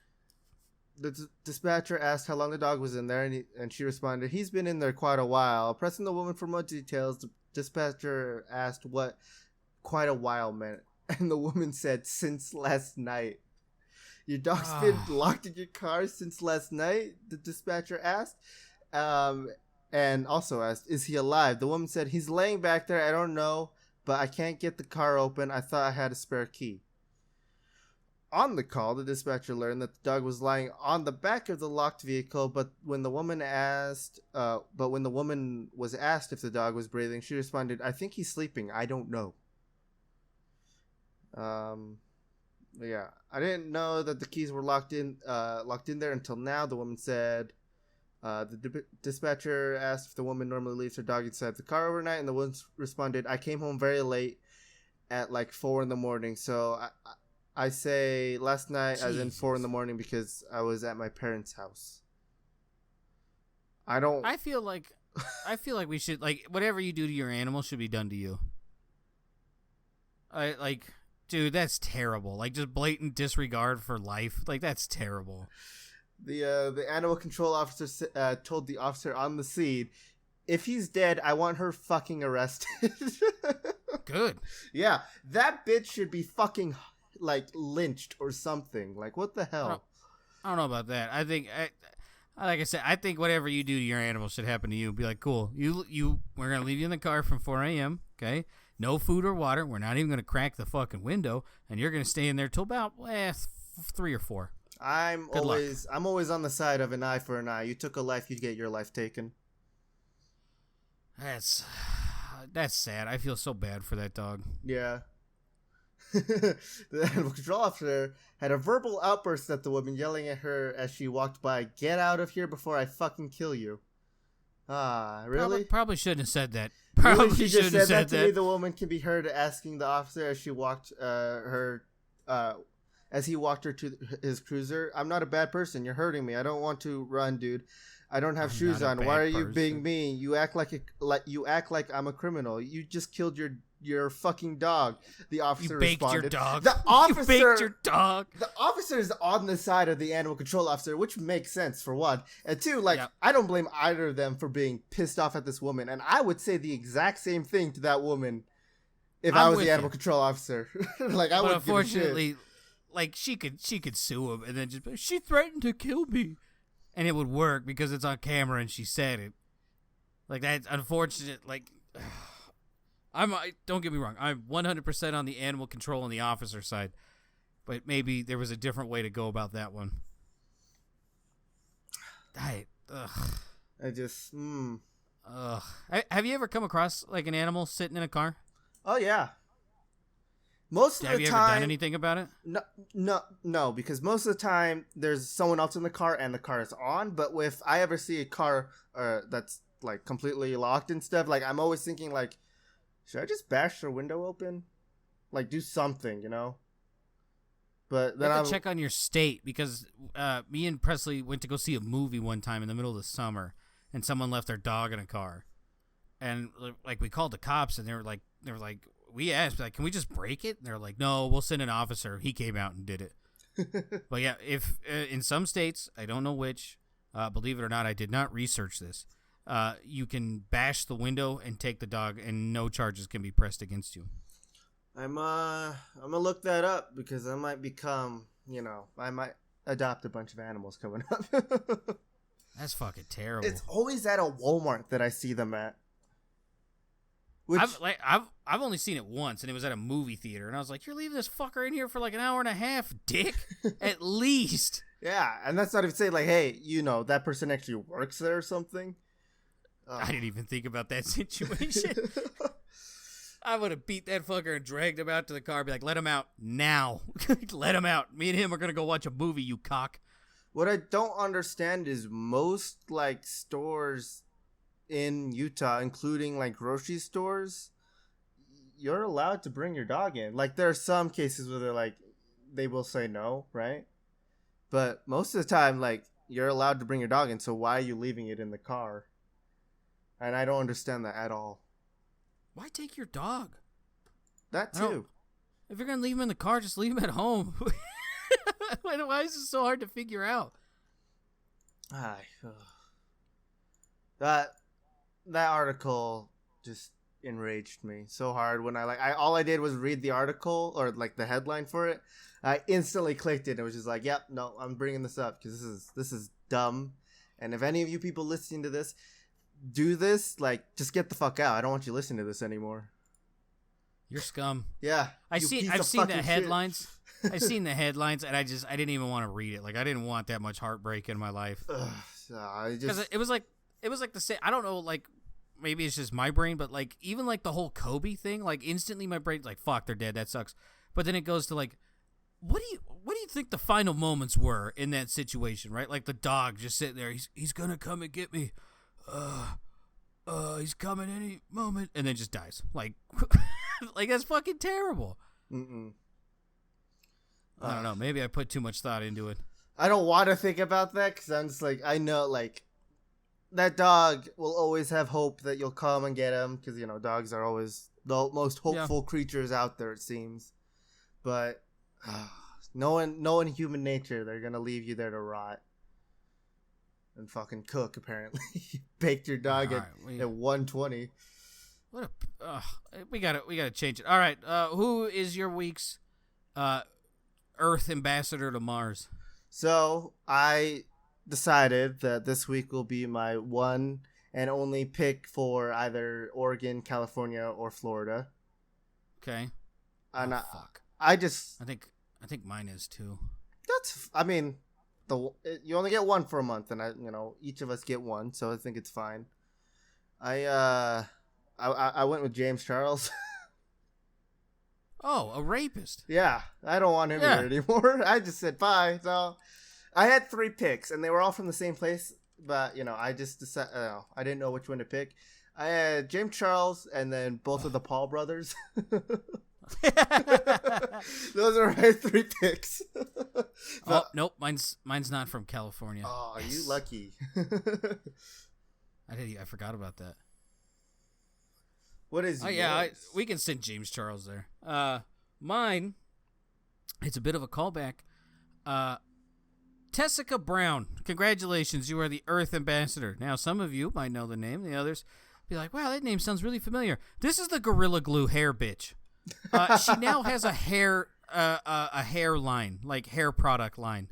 The dispatcher asked how long the dog was in there, and she responded, "He's been in there quite a while." Pressing the woman for more details, the dispatcher asked what quite a while meant, and the woman said, "Since last night." Your dog's been locked in your car since last night? The dispatcher asked. And also asked, "Is he alive?" The woman said, "He's laying back there. I don't know, but I can't get the car open. I thought I had a spare key." On the call, the dispatcher learned that the dog was lying on the back of the locked vehicle, but when the woman was asked if the dog was breathing, she responded, "I think he's sleeping. I don't know." Yeah, I didn't know that the keys were locked in there until now. The woman said. The dispatcher asked if the woman normally leaves her dog inside the car overnight, and the woman responded, "I came home very late at 4 a.m. So I say last night as in 4 a.m. because I was at my parents' house." I feel like we should, whatever you do to your animal should be done to you. Dude, that's terrible. Just blatant disregard for life. That's terrible. The animal control officer told the officer on the scene, "If he's dead, I want her fucking arrested." Good. Yeah, that bitch should be fucking lynched or something. What the hell? I don't know about that. I think, like I said, I think whatever you do to your animal should happen to you. Be like, cool. We're gonna leave you in the car from 4 a.m. Okay, no food or water. We're not even gonna crack the fucking window, and you're gonna stay in there till about 3 or 4. I'm always on the side of an eye for an eye. You took a life, you get your life taken. That's sad. I feel so bad for that dog. Yeah. The animal control officer had a verbal outburst at the woman, yelling at her as she walked by, "Get out of here before I fucking kill you." Really? Probably shouldn't have said that. Probably she just said that to me. The woman can be heard asking the officer as she walked as he walked her to his cruiser, "I'm not a bad person. You're hurting me. I don't want to run, dude. I don't have shoes on. Why are you being mean? You act like I'm a criminal. You just killed your fucking dog." The officer responded. Your dog. You baked your dog. The officer is on the side of the animal control officer, which makes sense for one. And two, I don't blame either of them for being pissed off at this woman. And I would say the exact same thing to that woman if I was the animal control officer. I would. Unfortunately, she could sue him and then just be, "She threatened to kill me," and it would work because it's on camera and she said it. That's unfortunate. Don't get me wrong. I'm 100% on the animal control and the officer side, but maybe there was a different way to go about that one. Have you ever come across like an animal sitting in a car? Oh yeah. Most of the time. Have you ever done anything about it? No, because most of the time there's someone else in the car and the car is on. But if I ever see a car that's like completely locked and stuff, like I'm always thinking like, should I just bash their window open? Like do something, you know? But then I have to check on your state because me and Presley went to go see a movie one time in the middle of the summer, and someone left their dog in a car, and like we called the cops, and they were like, we asked, like, can we just break it? And they're like, no, we'll send an officer. He came out and did it. But yeah, if in some states, I don't know which, believe it or not, I did not research this. You can bash the window and take the dog, and no charges can be pressed against you. I'm gonna look that up because I might become, I might adopt a bunch of animals coming up. That's fucking terrible. It's always at a Walmart that I see them at. Which I've only seen it once, and it was at a movie theater, and I was like, "You're leaving this fucker in here for like an hour and a half, dick, at least." Yeah, and that's not even saying like, "Hey, that person actually works there or something." I didn't even think about that situation. I would have beat that fucker and dragged him out to the car, be like, "Let him out now, let him out. Me and him are gonna go watch a movie, you cock." What I don't understand is most like stores in Utah, including like grocery stores, you're allowed to bring your dog in. Like there are some cases where they will say no, right? But most of the time, like you're allowed to bring your dog in. So why are you leaving it in the car? And I don't understand that at all. Why take your dog? That too. If you're gonna leave him in the car, just leave him at home. Why is this so hard to figure out? That article just enraged me so hard when all I did was read the article or like the headline for it. I instantly clicked it and it was just like, yep, no, I'm bringing this up because this is dumb. And if any of you people listening to this do this, like, just get the fuck out. I don't want you listening to this anymore. You're scum. Yeah. I've seen the headlines. I've seen the headlines, and I didn't even want to read it. Like, I didn't want that much heartbreak in my life. Because it was like the same. I don't know. Like, maybe it's just my brain, but like even like the whole Kobe thing. Like, instantly my brain's like, "Fuck, they're dead. That sucks." But then it goes to like, what do you think the final moments were in that situation? Right? Like the dog just sitting there. He's gonna come and get me. He's coming any moment, and then just dies. Like, like that's fucking terrible. Mm-mm. I don't know. Maybe I put too much thought into it. I don't want to think about that because I'm just like, I know, like, that dog will always have hope that you'll come and get him because, dogs are always the most hopeful creatures out there, it seems. But knowing human nature, they're going to leave you there to rot. And fucking cook, apparently. You baked your dog at 120. We gotta change it. All right, who is your week's Earth ambassador to Mars? So I decided that this week will be my one and only pick for either Oregon, California, or Florida. Okay. And fuck. I think mine is too. You only get one for a month, and each of us get one, so I think it's fine. I went with James Charles. Oh, a rapist. Yeah, I don't want him here anymore. I just said bye. So I had 3 picks, and they were all from the same place, but I just decided I didn't know which one to pick. I had James Charles, and then both of the Paul brothers. Those are my 3 picks. Nope, mine's not from California. Oh, yes. You lucky. I forgot about that. What is yours? Yeah, we can send James Charles there. Mine, it's a bit of a callback. Tessica Brown, congratulations, you are the Earth ambassador. Now, some of you might know the name, the others be like, wow, that name sounds really familiar. This is the Gorilla Glue hair bitch. She now has a hair line, like hair product line.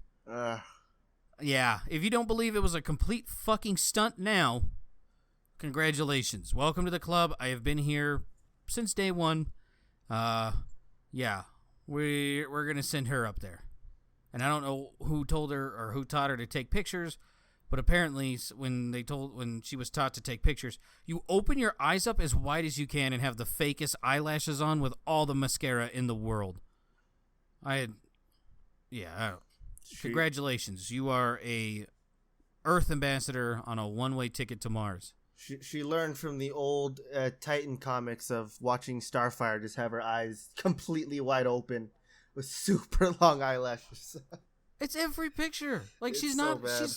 Yeah, if you don't believe it was a complete fucking stunt now, congratulations. Welcome to the club. I have been here since day one, yeah, we're gonna send her up there. And I don't know who told her or who taught her to take pictures, but apparently when she was taught to take pictures, you open your eyes up as wide as you can and have the fakest eyelashes on with all the mascara in the world. Congratulations. You are a Earth ambassador on a one-way ticket to Mars. She learned from the old Titan comics of watching Starfire just have her eyes completely wide open with super long eyelashes. It's every picture. Like, It's she's so not. bad.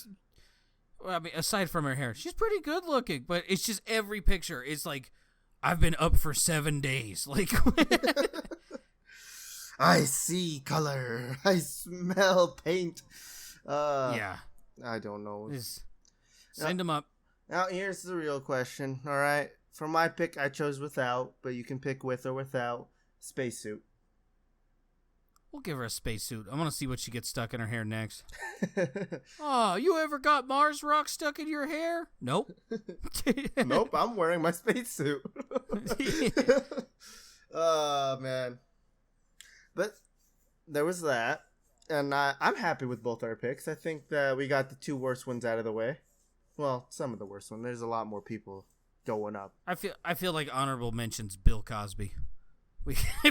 Well, I mean, aside from her hair, she's pretty good looking. But it's just every picture. It's like, I've been up for 7 days. Like, I see color. I smell paint. yeah. I don't know. Just send them up. Now, here's the real question, all right? For my pick, I chose without, but you can pick with or without spacesuit. We'll give her a spacesuit. I want to see what she gets stuck in her hair next. Oh, you ever got Mars rock stuck in your hair? Nope. Nope, I'm wearing my spacesuit. Oh, man. But there was that. And I'm happy with both our picks. I think that we got the 2 worst ones out of the way. Well, some of the worst ones. There's a lot more people going up. I feel like honorable mentions Bill Cosby.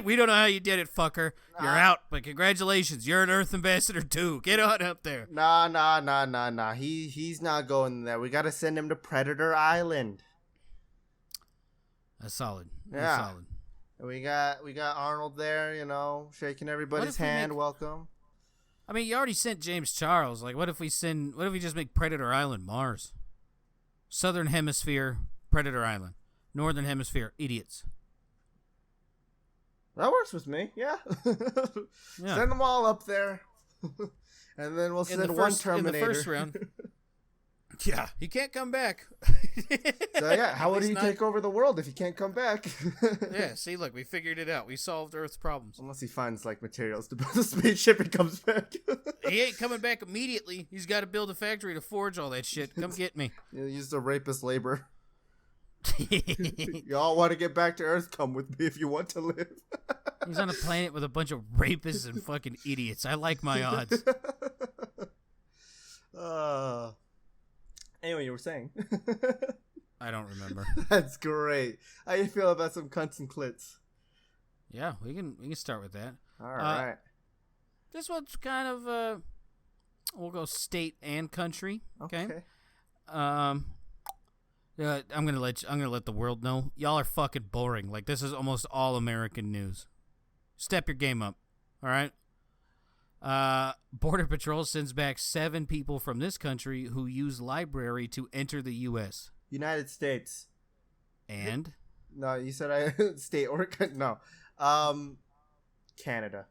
We don't know how you did it, fucker. You're out, but congratulations. You're an Earth ambassador too. Get on up there. Nah. He's not going there. We got to send him to Predator Island. That's solid. Yeah. That's solid. We got Arnold there, shaking everybody's hand. Welcome. I mean, you already sent James Charles. Like, what if we just make Predator Island Mars? Southern Hemisphere, Predator Island. Northern Hemisphere, idiots. That works with me, yeah. Send them all up there. And then we'll send one Terminator. In the first round. Yeah, he can't come back. So, yeah, how would he take over the world if he can't come back? Yeah, see, look, we figured it out. We solved Earth's problems. Unless he finds, materials to build a spaceship and comes back. He ain't coming back immediately. He's got to build a factory to forge all that shit. Come get me. Use the rapist labor. Y'all want to get back to Earth? Come with me if you want to live. He's on a planet with a bunch of rapists and fucking idiots. I like my odds. Anyway, you were saying. I don't remember. That's great. How you feel about some cunts and clits? Yeah, we can start with that. All right. This one's kind of we'll go state and country. Okay. I'm gonna let the world know y'all are fucking boring. Like, this is almost all American news. Step your game up. All right. Border Patrol sends back 7 people from this country who use library to enter the U.S. United States. And? No, you said state or no. Canada.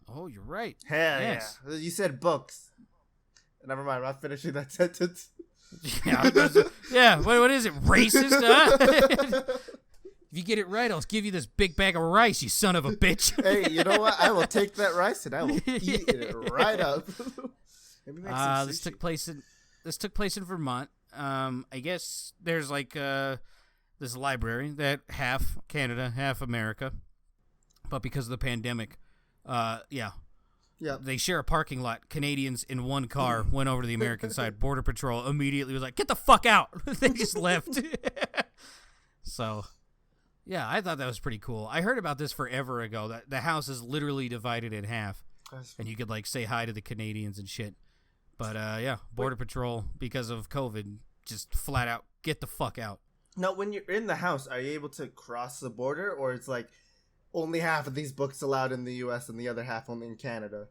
Oh, you're right. Hell yes. Yeah. You said books. Never mind. I'm not finishing that sentence. Yeah. What is it? Racist? Huh? If you get it right, I'll give you this big bag of rice, you son of a bitch. Hey, you know what? I will take that rice and I will eat it right up. This took place in Vermont. I guess there's this library that half Canada, half America, but because of the pandemic, they share a parking lot. Canadians in one car went over to the American side. Border Patrol immediately was like, "Get the fuck out!" They just left. So. Yeah, I thought that was pretty cool. I heard about this forever ago. That the house is literally divided in half, and you could say hi to the Canadians and shit. But Border Patrol, because of COVID, just flat out get the fuck out. Now, when you're in the house, are you able to cross the border, or it's only half of these books allowed in the U.S. and the other half only in Canada?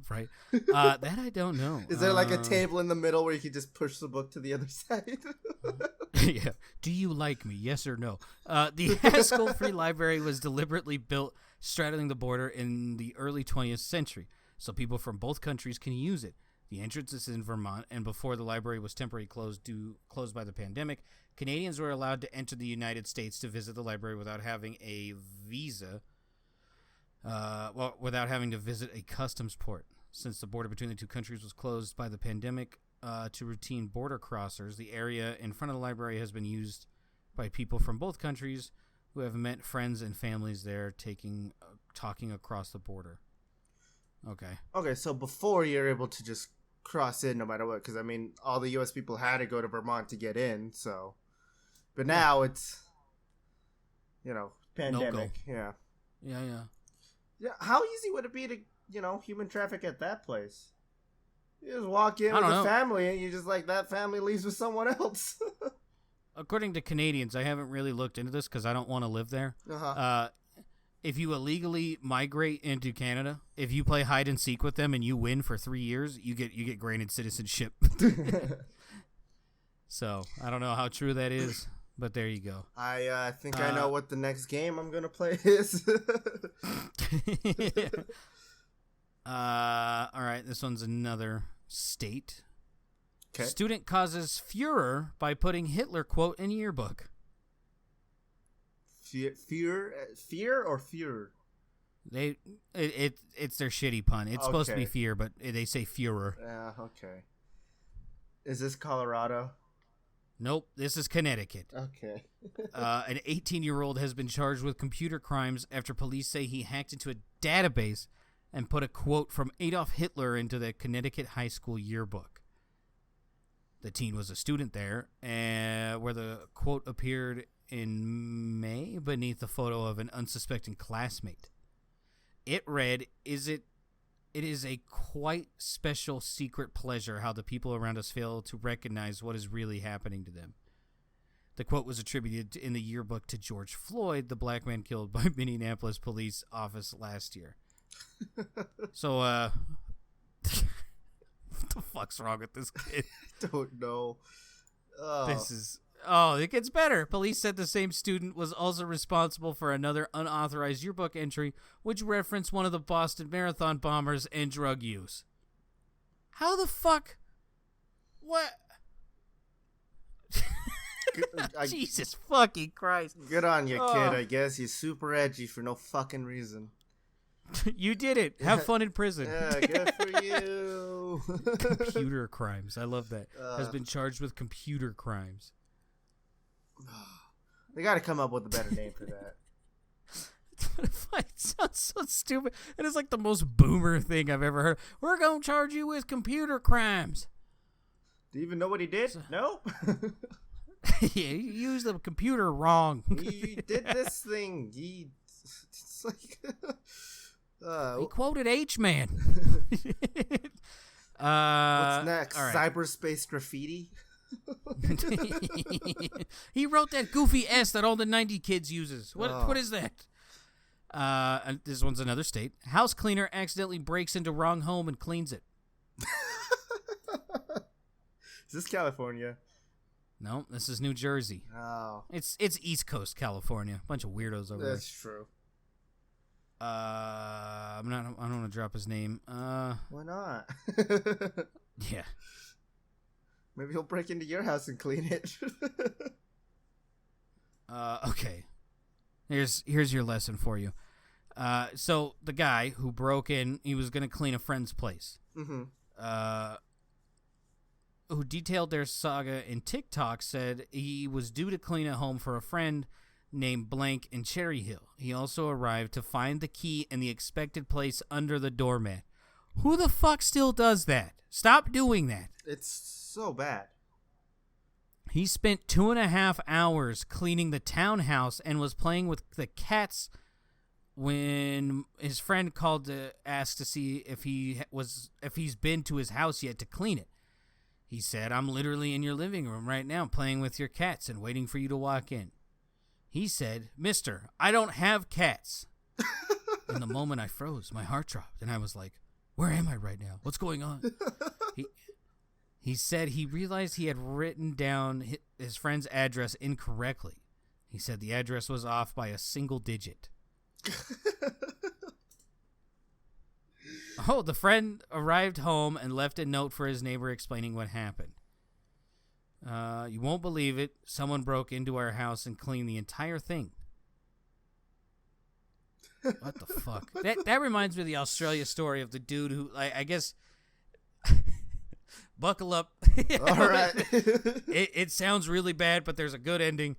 Right. That I don't know. Is there a table in the middle where you can just push the book to the other side? Yeah. Do you like me? Yes or no? The Haskell-free library was deliberately built straddling the border in the early 20th century, so people from both countries can use it. The entrance is in Vermont, and before the library was temporarily closed by the pandemic, Canadians were allowed to enter the United States to visit the library without having a visa. Without having to visit a customs port. Since the border between the two countries was closed by the pandemic to routine border crossers, the area in front of the library has been used by people from both countries who have met friends and families there talking across the border. Okay. Okay, so before you're able to just cross in no matter what, because I mean, all the U.S. people had to go to Vermont to get in, so. But now it's, pandemic. No Yeah. Yeah. Yeah. How easy would it be to, human traffic at that place? You just walk in with a family and you just that family leaves with someone else. According to Canadians, I haven't really looked into this because I don't want to live there. If you illegally migrate into Canada, if you play hide and seek with them and you win for 3 years, you get granted citizenship. So I don't know how true that is, but there you go. I think I know what the next game I'm gonna play is. All right, this one's another state. Okay. Student causes furor by putting Hitler quote in yearbook. Fear or furor? It's their shitty pun. It's supposed to be fear, but they say furor. Yeah, okay. Is this Colorado? Nope, this is Connecticut. Okay. An 18-year-old has been charged with computer crimes after police say he hacked into a database and put a quote from Adolf Hitler into the Connecticut high school yearbook. The teen was a student there, where the quote appeared in May beneath the photo of an unsuspecting classmate. It read, It is a quite special secret pleasure how the people around us fail to recognize what is really happening to them. The quote was attributed in the yearbook to George Floyd, the black man killed by Minneapolis police office last year. So, what the fuck's wrong with this kid? Don't know. It gets better. Police said the same student was also responsible for another unauthorized yearbook entry, which referenced one of the Boston Marathon bombers and drug use. How the fuck? What? Jesus fucking Christ. Good on you, kid, I guess. You're super edgy for no fucking reason. You did it. Have fun in prison. Yeah, good for you. Computer crimes. I love that. Has been charged with computer crimes. They got to come up with a better name for that. It sounds so stupid. It is like the most boomer thing I've ever heard. We're going to charge you with computer crimes. Do you even know what he did? No? Yeah, you used the computer wrong. He did this thing. It's like... he quoted H-Man. What's next? Right. Cyberspace graffiti? He wrote that goofy S that all the 90 kids uses. What is that? This one's another state. House cleaner accidentally breaks into wrong home and cleans it. Is this California? No, this is New Jersey. Oh. It's East Coast California. Bunch of weirdos over there. That's true. I don't want to drop his name. Why not? Yeah. Maybe he'll break into your house and clean it. Okay. Here's your lesson for you. So the guy who broke in, he was going to clean a friend's place. Mm-hmm. Who detailed their saga in TikTok said he was due to clean a home for a friend named Blank in Cherry Hill. He also arrived to find the key in the expected place under the doormat. Who the fuck still does that? Stop doing that. It's so bad. He spent 2.5 hours cleaning the townhouse and was playing with the cats when his friend called to ask to see if he's been to his house yet to clean it. He said, "I'm literally in your living room right now playing with your cats and waiting for you to walk in." He said, "Mister, I don't have cats." In the moment I froze, my heart dropped, and I was like, where am I right now? What's going on? He said he realized he had written down his friend's address incorrectly. He said the address was off by a single digit. Oh, the friend arrived home and left a note for his neighbor explaining what happened. You won't believe it. Someone broke into our house and cleaned the entire thing. What the fuck? That reminds me of the Australia story of the dude who, I guess... Buckle up. All right. It sounds really bad, but there's a good ending.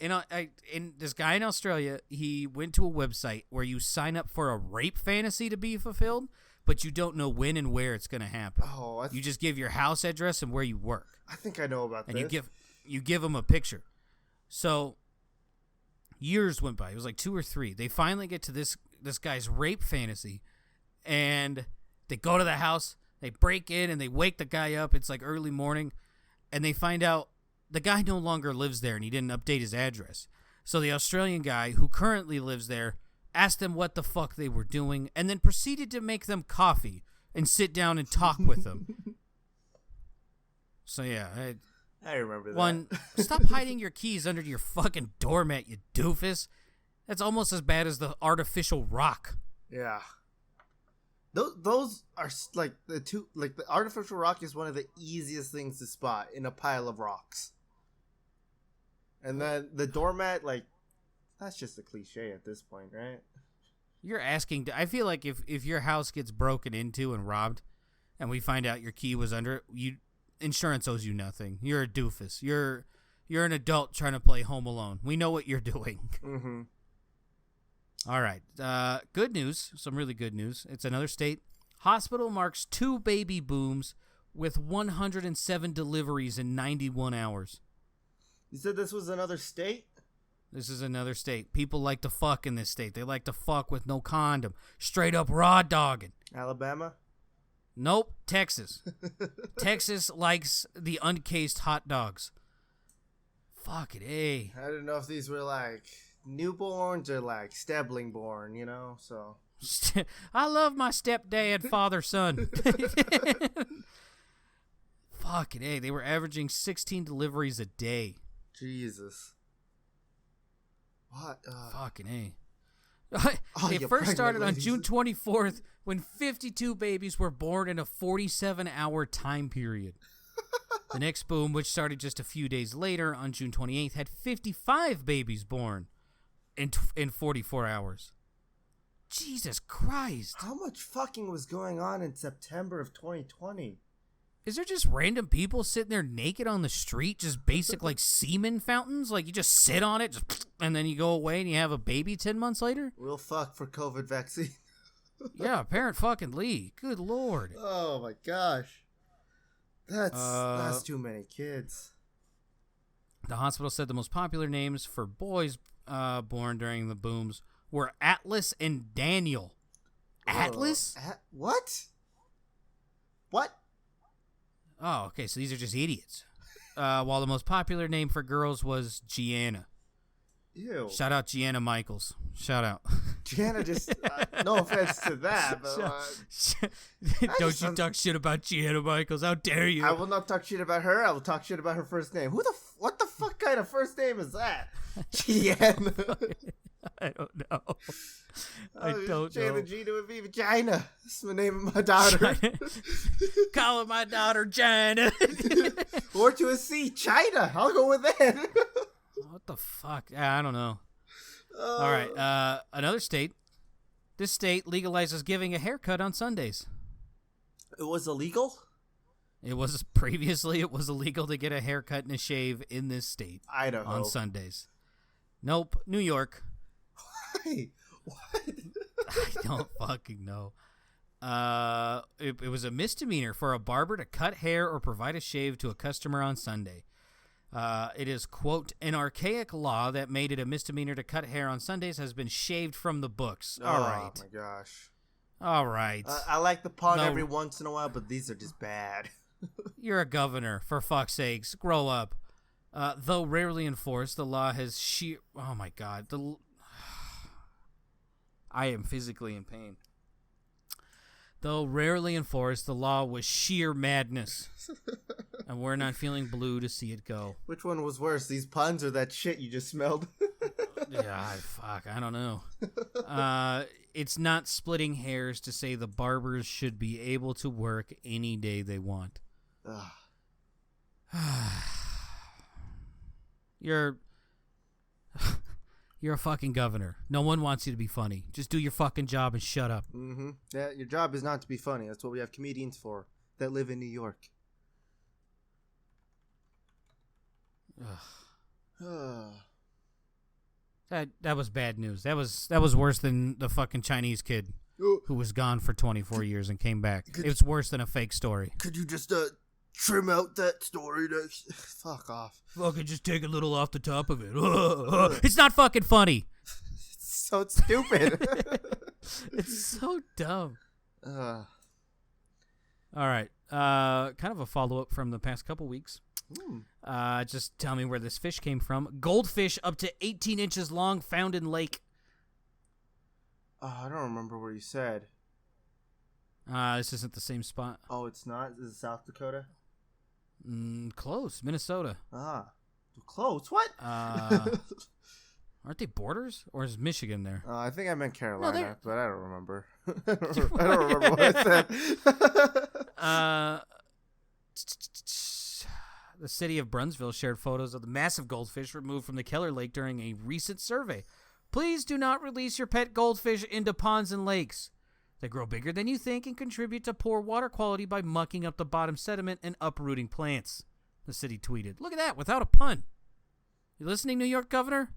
In this guy in Australia, he went to a website where you sign up for a rape fantasy to be fulfilled, but you don't know when and where it's going to happen. Oh, you just give your house address and where you work. I think I know about and this. And you give them a picture. So years went by. It was like 2 or 3. They finally get to this guy's rape fantasy, and they go to the house. They break in and they wake the guy up. It's like early morning, and they find out the guy no longer lives there and he didn't update his address. So the Australian guy who currently lives there asked them what the fuck they were doing and then proceeded to make them coffee and sit down and talk with them. So yeah, I remember that. One, stop hiding your keys under your fucking doormat, you doofus. That's almost as bad as the artificial rock. Yeah. Those are like the two, like the artificial rock is one of the easiest things to spot in a pile of rocks. And then the doormat, like, that's just a cliche at this point, right? You're asking, I feel like if your house gets broken into and robbed and we find out your key was under it, insurance owes you nothing. You're a doofus. You're an adult trying to play Home Alone. We know what you're doing. Mm-hmm. All right. Good news. Some really good news. It's another state. Hospital marks 2 baby booms with 107 deliveries in 91 hours. You said this was another state? This is another state. People like to fuck in this state. They like to fuck with no condom. Straight up raw dogging. Alabama? Nope. Texas. Texas likes the uncased hot dogs. Fuck it, eh? I don't know if these were like newborns or like stabling born, you know, so. I love my stepdad, father, son. Fuck it, eh? They were averaging 16 deliveries a day. Jesus. What? Fucking A. It first started on June 24th when 52 babies were born in a 47-hour time period. The next boom, which started just a few days later on June 28th, had 55 babies born in 44 hours. Jesus Christ. How much fucking was going on in September of 2020? Is there just random people sitting there naked on the street, just basic like semen fountains? Like you just sit on it, and then you go away and you have a baby 10 months later? We'll fuck for COVID vaccine. Yeah, parent fucking Lee. Good Lord. Oh my gosh. That's too many kids. The hospital said the most popular names for boys born during the booms were Atlas and Daniel. Atlas? What? What? Oh, okay, so these are just idiots. While the most popular name for girls was Gianna. Ew. Shout out Gianna Michaels. Shout out. Gianna just, no offense to that, but don't you talk shit about Gianna Michaels. How dare you? I will not talk shit about her. I will talk shit about her first name. What the fuck kind of first name is that? Gianna. I don't know. I don't know. Jayla Gina would be vagina. That's the name of my daughter. Calling my daughter China. Or to a C, China. I'll go with that. What the fuck? I don't know. All right. Another state. This state legalizes giving a haircut on Sundays. It was illegal? It was previously illegal to get a haircut and a shave in this state. Idaho. On Sundays. Nope. New York. Why? What? I don't fucking know. It was a misdemeanor for a barber to cut hair or provide a shave to a customer on Sunday. It is, quote, an archaic law that made it a misdemeanor to cut hair on Sundays has been shaved from the books. All right. Oh, my gosh. All right. I like the pun every once in a while, but these are just bad. You're a governor, for fuck's sakes. Grow up. Though rarely enforced, the law has sheer... Oh, my God. I am physically in pain. Though rarely enforced, the law was sheer madness. And we're not feeling blue to see it go. Which one was worse, these puns or that shit you just smelled? Yeah, fuck, I don't know. It's not splitting hairs to say the barbers should be able to work any day they want. You're a fucking governor. No one wants you to be funny. Just do your fucking job and shut up. Mm-hmm. Yeah, your job is not to be funny. That's what we have comedians for that live in New York. Ugh. That was bad news. That was worse than the fucking Chinese kid who was gone for 24 years and came back. It's worse than a fake story. Could you just trim out that story? Fuck off. Fucking just take a little off the top of it. It's not fucking funny. It's so stupid. It's so dumb. Uh, All right. Kind of a follow-up from the past couple weeks. Just tell me where this fish came from. Goldfish up to 18 inches long found in lake. I don't remember where you said. This isn't the same spot. Oh, it's not? This is South Dakota? Close. Minnesota. Ah. Close? What? Aren't they borders? Or is Michigan there? I think I meant Carolina, No, but I don't remember. I don't remember what I said. The city of Brunsville shared photos of the massive goldfish removed from the Keller Lake during a recent survey. Please do not release your pet goldfish into ponds and lakes. They grow bigger than you think and contribute to poor water quality by mucking up the bottom sediment and uprooting plants, the city tweeted. Look at that, without a pun. You listening, New York governor?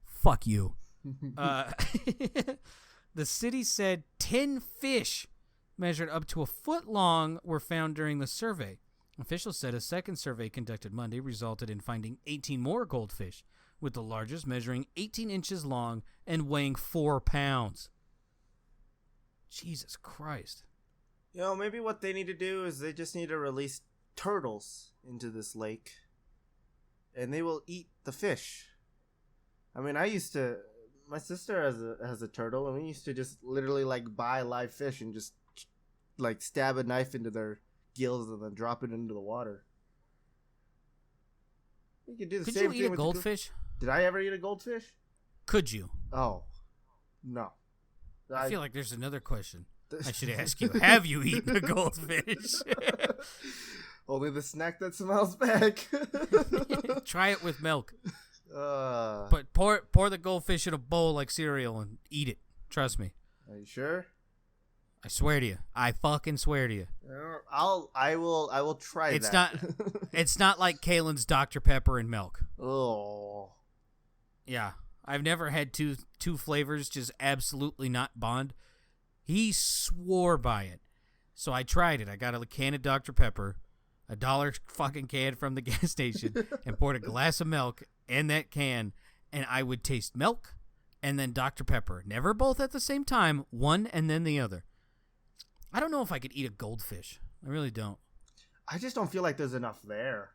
Fuck you. The city said 10 fish measured up to a foot long were found during the survey. Officials said a second survey conducted Monday resulted in finding 18 more goldfish, with the largest measuring 18 inches long and weighing 4 pounds. Jesus Christ. You know, maybe what they need to do is they just need to release turtles into this lake, and they will eat the fish. I mean, my sister has a turtle, and we used to just literally, like, buy live fish and just, like, stab a knife into their gills and then drop it into the water. You could do the same thing. Could you eat a goldfish? Did I ever eat a goldfish? Could you? Oh, no. I feel like there's another question I should ask you. Have you eaten a goldfish? Only the snack that smells back. Try it with milk. But But pour the goldfish in a bowl like cereal and eat it. Trust me. Are you sure? I swear to you. I fucking swear to you. I will try It's not like Kalen's Dr. Pepper and milk. Oh. Yeah. I've never had two flavors just absolutely not bond. He swore by it. So I tried it. I got a can of Dr. Pepper, $1 fucking can from the gas station, and poured a glass of milk in that can, and I would taste milk and then Dr. Pepper. Never both at the same time, one and then the other. I don't know if I could eat a goldfish. I really don't. I just don't feel like there's enough there.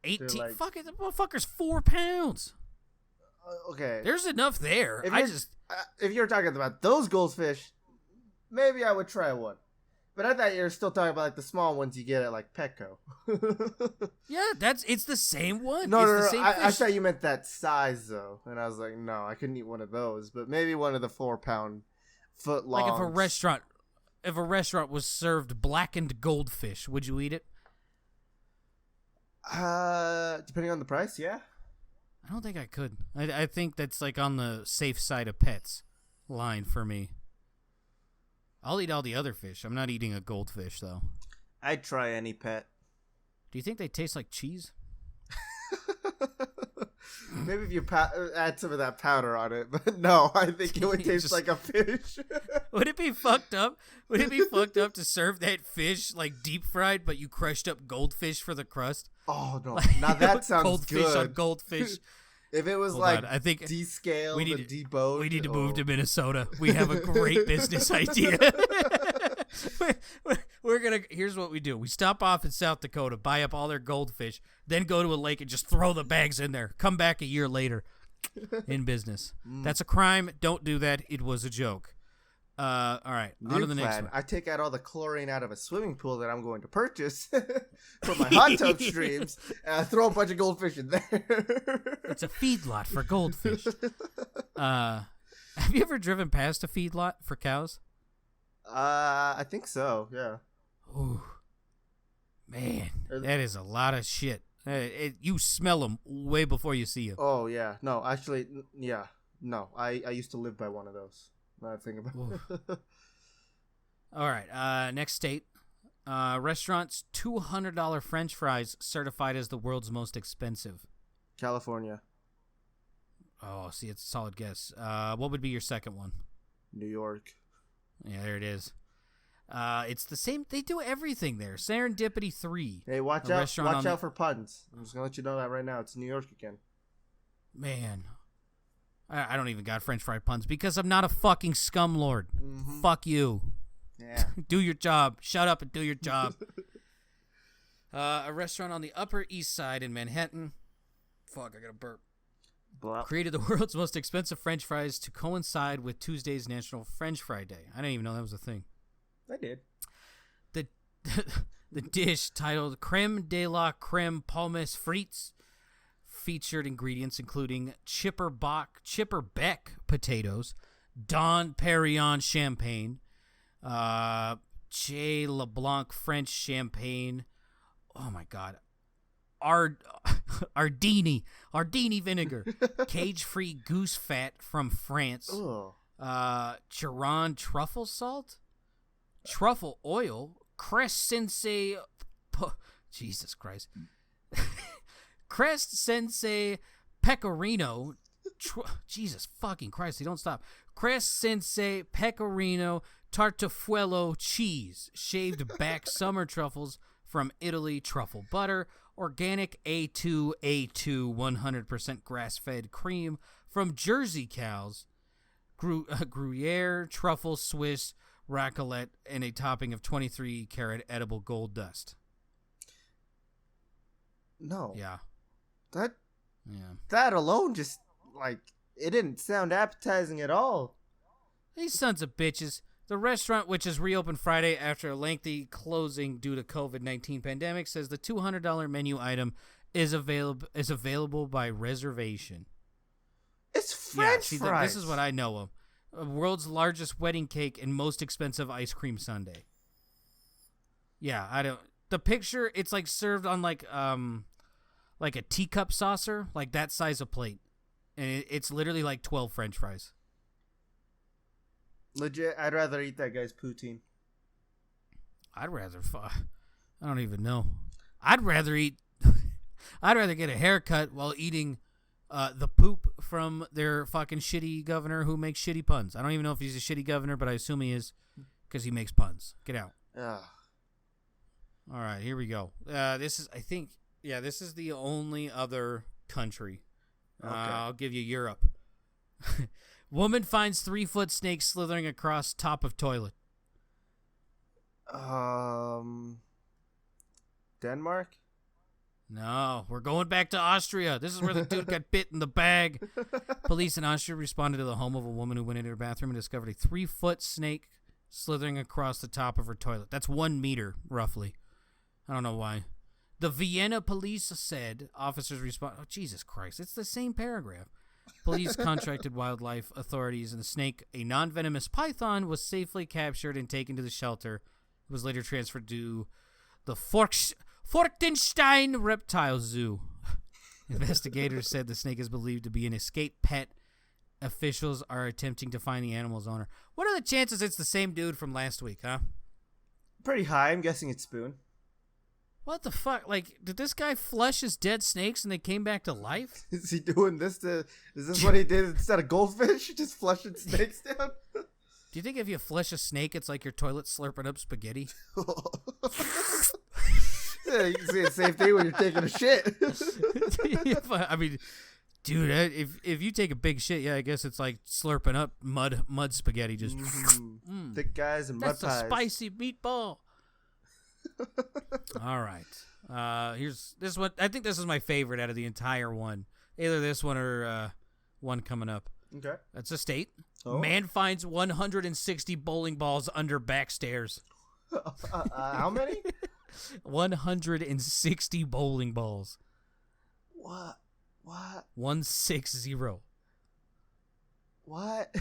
18, like, fuck it, the motherfucker's 4 pounds. Okay. There's enough there. If you're talking about those goldfish, maybe I would try one. But I thought you were still talking about like the small ones you get at like Petco. Yeah, it's the same one. No, I I thought you meant that size though, and I was like, no, I couldn't eat one of those. But maybe one of the 4 pound foot long. Like if a restaurant was served blackened goldfish, would you eat it? Depending on the price, yeah. I don't think I could. I think that's like on the safe side of pets line for me. I'll eat all the other fish. I'm not eating a goldfish, though. I'd try any pet. Do you think they taste like cheese? Maybe if you add some of that powder on it, but no, I think it would taste like a fish. Would it be fucked up? Would it be fucked up to serve that fish like deep fried, but you crushed up goldfish for the crust? Oh no! Like, now that sounds goldfish good. On goldfish. If it was Hold like on, I think descaled and deboned, we need to move to Minnesota. We have a great business idea. We're gonna. Here's what we do: we stop off in South Dakota, buy up all their goldfish, then go to a lake and just throw the bags in there. Come back a year later, in business. That's a crime. Don't do that. It was a joke. All right, on to the next one. I take out all the chlorine out of a swimming pool that I'm going to purchase for my hot tub streams, and I throw a bunch of goldfish in there. It's a feedlot for goldfish. Have you ever driven past a feedlot for cows? I think so. Yeah. Ooh, man, that is a lot of shit. You smell them way before you see them. Oh yeah, no, actually, yeah, no. I used to live by one of those. Now I think about it. All right, next state. Restaurants $200 French fries certified as the world's most expensive. California. Oh, see, it's a solid guess. What would be your second one? New York. Yeah, there it is. It's the same. They do everything there. Serendipity 3. Hey, watch out for puns. I'm just gonna let you know that right now. It's New York again. Man, I don't even got French fry puns because I'm not a fucking scumlord. Mm-hmm. Fuck you. Yeah. Do your job. Shut up and do your job. A restaurant on the Upper East Side in Manhattan. Fuck, I got a burp. Blah. Created the world's most expensive French fries to coincide with Tuesday's National French Fry Day. I didn't even know that was a thing. I did. The dish, titled Crème de la Crème Pommes Frites, featured ingredients including Chipperbeck potatoes, Dom Perignon champagne, Chez LeBlanc French champagne. Oh my God. Ardini vinegar, cage-free goose fat from France, Chiron truffle salt, truffle oil, Crest Sensei, Jesus Christ, Crest Sensei Pecorino, Jesus fucking Christ, they don't stop, Crest Sensei Pecorino Tartafuelo cheese, shaved back summer truffles from Italy, truffle butter, organic A2 100% grass-fed cream from Jersey cows, Gruyere, truffle, Swiss, raclette, and a topping of 23-karat edible gold dust. No. Yeah. That alone just, like, it didn't sound appetizing at all. These sons of bitches. The restaurant, which is reopened Friday after a lengthy closing due to COVID-19 pandemic, says the $200 menu item is available by reservation. It's French fries. This is what I know of. World's largest wedding cake and most expensive ice cream sundae. Yeah, I don't. The picture, it's like served on like a teacup saucer, like that size of plate, and it's literally like 12 French fries. Legit, I'd rather eat that guy's poutine. I don't even know. I'd rather get a haircut while eating the poop from their fucking shitty governor who makes shitty puns. I don't even know if he's a shitty governor, but I assume he is because he makes puns. Get out. Ugh. All right, here we go. This is the only other country. Okay. I'll give you Europe. Woman finds 3-foot snake slithering across top of toilet. Denmark? No, we're going back to Austria. This is where the dude got bit in the bag. Police in Austria responded to the home of a woman who went into her bathroom and discovered a 3-foot snake slithering across the top of her toilet. That's 1 meter, roughly. I don't know why. The Vienna police said officers respond. Oh, Jesus Christ. It's the same paragraph. Police contracted wildlife authorities, and the snake, a non-venomous python, was safely captured and taken to the shelter. It was later transferred to the Forchtenstein Reptile Zoo. Investigators said the snake is believed to be an escaped pet. Officials are attempting to find the animal's owner. What are the chances it's the same dude from last week, huh? Pretty high. I'm guessing it's Spoon. What the fuck? Like, did this guy flush his dead snakes and they came back to life? Is he doing this is this what he did instead of goldfish? Just flushing snakes down? Do you think if you flush a snake, it's like your toilet slurping up spaghetti? Yeah, you can say the same thing when you're taking a shit. I mean, dude, if you take a big shit, yeah, I guess it's like slurping up mud spaghetti. Just thick guys and mud pies. That's a spicy meatball. All right. Here's this one. I think this is my favorite out of the entire one. Either this one or one coming up. Okay. That's a state. Oh. Man finds 160 bowling balls under back stairs. How many? 160 bowling balls. What? 160. What?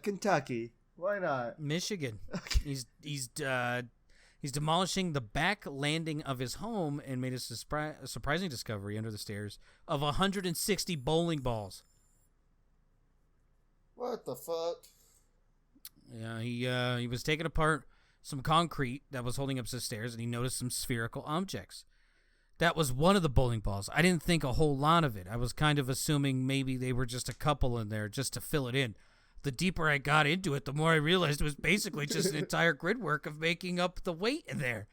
Kentucky. Why not? Michigan. Okay. He's demolishing the back landing of his home and made a surprising discovery under the stairs of 160 bowling balls. What the fuck? Yeah, he was taking apart some concrete that was holding up the stairs, and he noticed some spherical objects. That was one of the bowling balls. I didn't think a whole lot of it. I was kind of assuming maybe they were just a couple in there just to fill it in. The deeper I got into it, the more I realized it was basically just an entire grid work of making up the weight in there.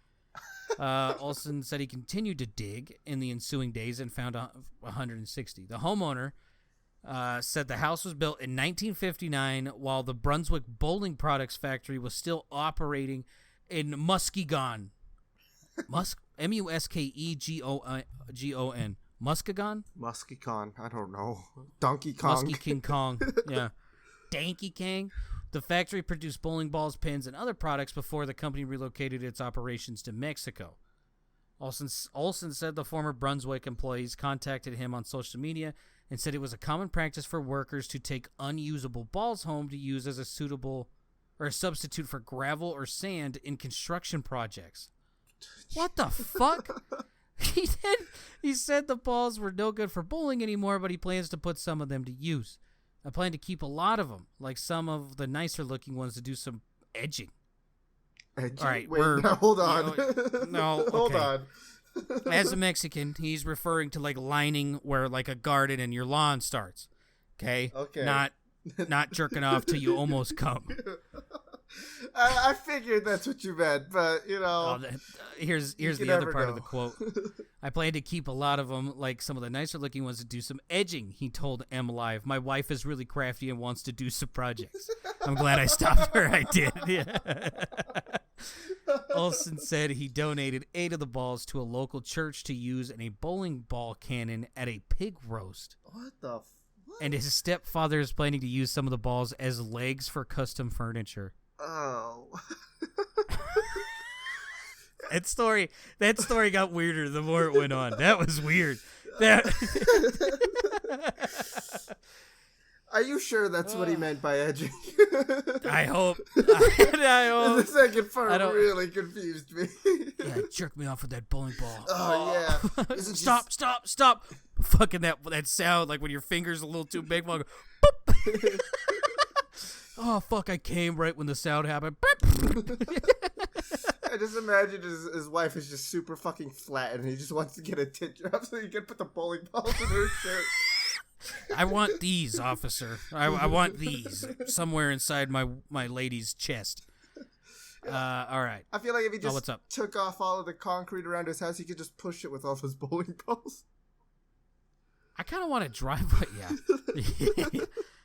Olson said he continued to dig in the ensuing days and found 160. The homeowner said the house was built in 1959 while the Brunswick Bowling Products factory was still operating in Muskegon. Muskegon. Muskegon? Muskegon. I don't know. Donkey Kong. Muskie King Kong. Yeah. Danky King. The factory produced bowling balls, pins, and other products before the company relocated its operations to Mexico. Olson said the former Brunswick employees contacted him on social media and said it was a common practice for workers to take unusable balls home to use as a substitute for gravel or sand in construction projects. What the fuck? He said the balls were no good for bowling anymore, but he plans to put some of them to use. I plan to keep a lot of them, like some of the nicer looking ones, to do some edging. Edging? All right, wait, no, hold on. No, okay. Hold on. As a Mexican, he's referring to like lining where like a garden and your lawn starts. Okay? Okay. Not jerking off till you almost come. I figured that's what you meant, but here's the other part of the quote. I plan to keep a lot of them, like some of the nicer looking ones, to do some edging, he told M Live. My wife is really crafty and wants to do some projects. I'm glad I stopped her. I did. Yeah. Olson said he donated 8 of the balls to a local church to use in a bowling ball cannon at a pig roast. What the what? And his stepfather is planning to use some of the balls as legs for custom furniture. Oh. That story got weirder the more it went on. That was weird. Are you sure that's what he meant by edging? I hope. The second part really confused me. Yeah, jerk me off with that bowling ball. Oh, yeah. Stop. Fucking that sound, like when your finger's a little too big. Boop. Oh, fuck, I came right when the sound happened. I just imagine his wife is just super fucking flat and he just wants to get a tit job so he can put the bowling balls in her shirt. I want these, officer. I want these somewhere inside my lady's chest. All right. I feel like if he just what's up? took off all of the concrete around his house, he could just push it with all those bowling balls. I kind of want a driveway. Yeah.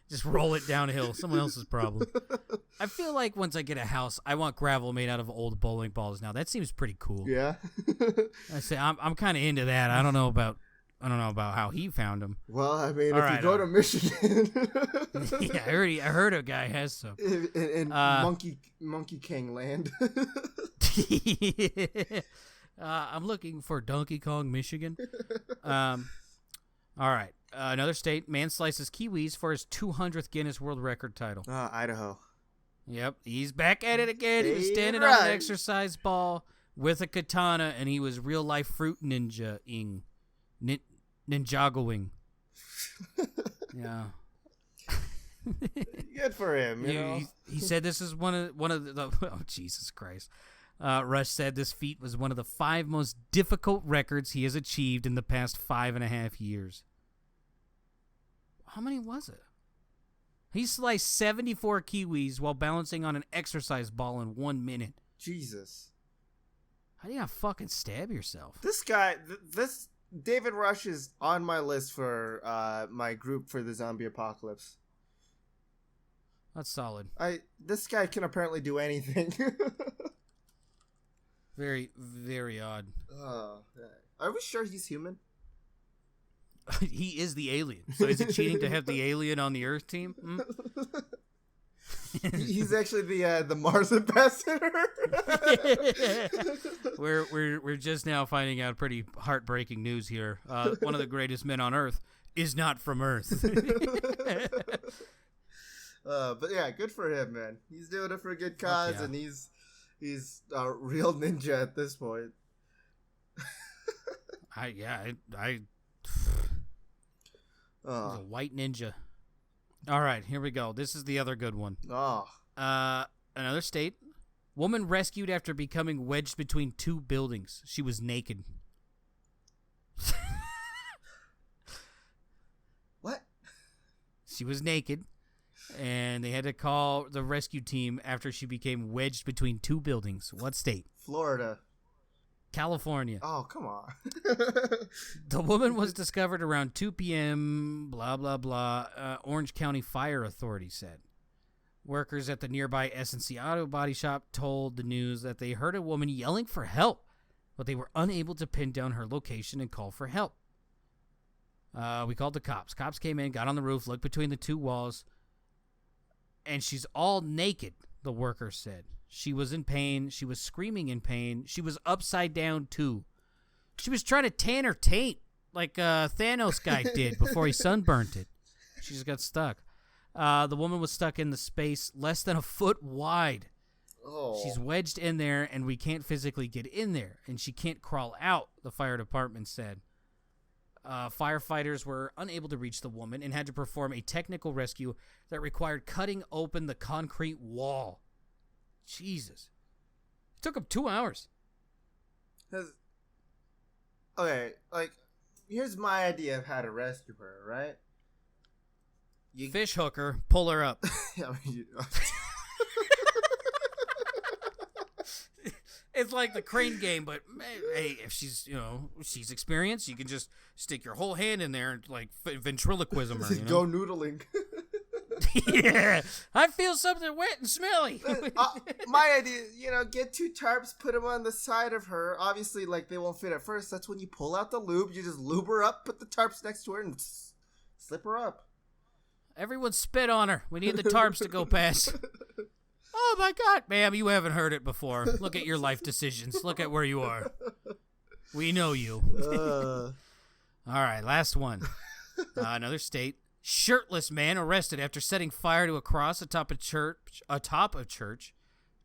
Just roll it downhill. Someone else's problem. I feel like once I get a house, I want gravel made out of old bowling balls. Now that seems pretty cool. Yeah. I say I'm kind of into that. I don't know about how he found them. Well, I mean, if you go to Michigan, yeah, I heard a guy has some in Monkey King land. I'm looking for Donkey Kong, Michigan. All right. Another state, man slices kiwis for his 200th Guinness World Record title. Idaho. Yep, he's back at it again. He was standing on an exercise ball with a katana, and he was real life fruit ninjaing. Ninjagoing. Yeah. Good for him. He said this is one of the oh, Jesus Christ. Rush said this feat was one of the 5 most difficult records he has achieved in the past 5.5 years. How many was it? He sliced 74 kiwis while balancing on an exercise ball in 1 minute. Jesus. How do you not fucking stab yourself? This guy, this David Rush is on my list for my group for the zombie apocalypse. That's solid. This guy can apparently do anything. Very, very odd. Are we sure he's human? He is the alien. So is it cheating to have the alien on the Earth team? Hmm? He's actually the Mars ambassador. We're just now finding out pretty heartbreaking news here. One of the greatest men on Earth is not from Earth. But yeah, good for him, man. He's doing it for a good cause, and he's a real ninja at this point. He's a white ninja. All right, here we go. This is the other good one. Oh. Another state. Woman rescued after becoming wedged between two buildings. She was naked. What? She was naked, and they had to call the rescue team after she became wedged between two buildings. What state? Florida. California. Oh, come on. The woman was discovered around 2 p.m., blah, blah, blah, Orange County Fire Authority said. Workers at the nearby S&C Auto Body Shop told the news that they heard a woman yelling for help, but they were unable to pin down her location and call for help. We called the cops. Cops came in, got on the roof, looked between the two walls, and she's all naked, the worker said. She was in pain. She was screaming in pain. She was upside down, too. She was trying to tan her taint like Thanos guy did before he sunburnt it. She just got stuck. The woman was stuck in the space less than a foot wide. Oh. She's wedged in there, and we can't physically get in there, and she can't crawl out, the fire department said. Firefighters were unable to reach the woman and had to perform a technical rescue that required cutting open the concrete wall. Jesus. It took them 2 hours. Okay, like, here's my idea of how to rescue her, right? You fish hook her, pull her up. It's like the crane game, but hey, if she's experienced, you can just stick your whole hand in there and like ventriloquism her. Go noodling. Yeah, I feel something wet and smelly. My idea, get 2 tarps, put them on the side of her. Obviously, like, they won't fit at first. That's when you pull out the lube. You just lube her up, put the tarps next to her, and slip her up. Everyone spit on her. We need the tarps to go past. Oh, my God. Ma'am, you haven't heard it before. Look at your life decisions. Look at where you are. We know you. All right, last one. Another state. Shirtless man arrested after setting fire to a cross atop a church,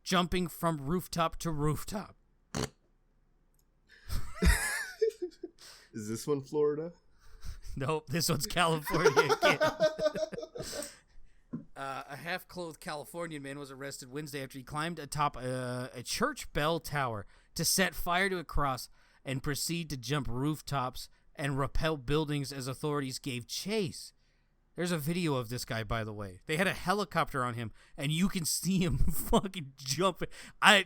jumping from rooftop to rooftop. Is this one Florida? Nope, this one's California again. A half-clothed Californian man was arrested Wednesday after he climbed atop a church bell tower to set fire to a cross and proceed to jump rooftops and rappel buildings as authorities gave chase. There's a video of this guy, by the way. They had a helicopter on him, and you can see him fucking jumping.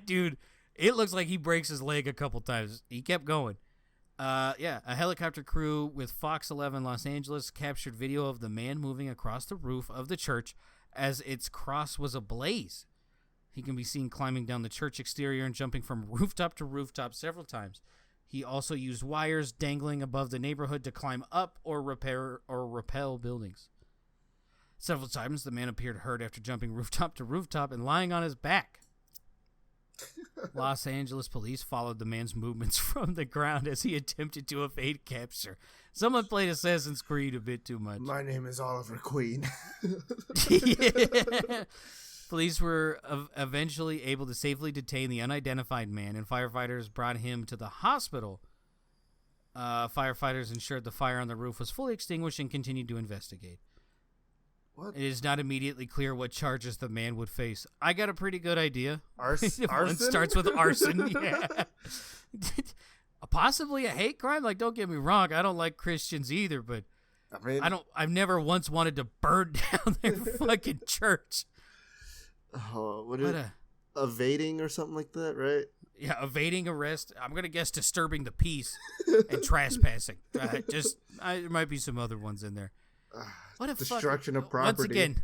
Dude, it looks like he breaks his leg a couple times. He kept going. A helicopter crew with Fox 11 Los Angeles captured video of the man moving across the roof of the church as its cross was ablaze. He can be seen climbing down the church exterior and jumping from rooftop to rooftop several times. He also used wires dangling above the neighborhood to climb up or rappel buildings. Several times, the man appeared hurt after jumping rooftop to rooftop and lying on his back. Los Angeles police followed the man's movements from the ground as he attempted to evade capture. Someone played Assassin's Creed a bit too much. My name is Oliver Queen. Yeah. Police were eventually able to safely detain the unidentified man, and firefighters brought him to the hospital. Firefighters ensured the fire on the roof was fully extinguished and continued to investigate. What? It is not immediately clear what charges the man would face. I got a pretty good idea. Arson? One starts with arson. Yeah. Possibly a hate crime. Like, don't get me wrong, I don't like Christians either, but I've never once wanted to burn down their fucking church. Evading or something like that, right? Yeah, evading arrest. I'm gonna guess disturbing the peace and trespassing. There might be some other ones in there. What a destruction of property. Once again,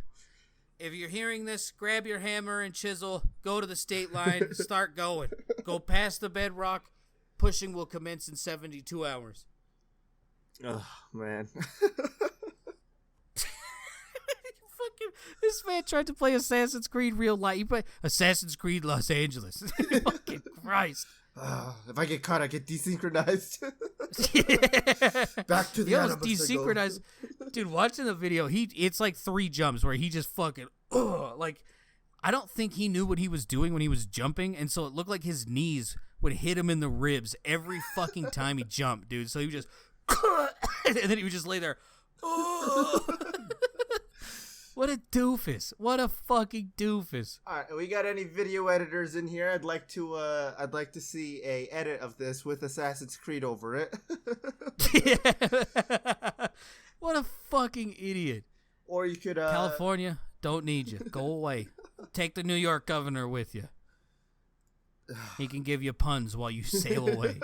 if you're hearing this, grab your hammer and chisel, go to the state line, start going. Go past the bedrock. Pushing will commence in 72 hours. Oh, man. This man tried to play Assassin's Creed real life. He played Assassin's Creed Los Angeles. Fucking Christ. If I get caught, I get desynchronized. Back to the was desynchronized. Dude, watching the video, it's like 3 jumps where he just fucking, I don't think he knew what he was doing when he was jumping, and so it looked like his knees would hit him in the ribs every fucking time he jumped, dude. So he would just, and then he would just lay there. What a doofus. What a fucking doofus. All right, we got any video editors in here? I'd like to see a edit of this with Assassin's Creed over it. Yeah. What a fucking idiot. Or you could California, don't need you. Go away. Take the New York governor with you. He can give you puns while you sail away.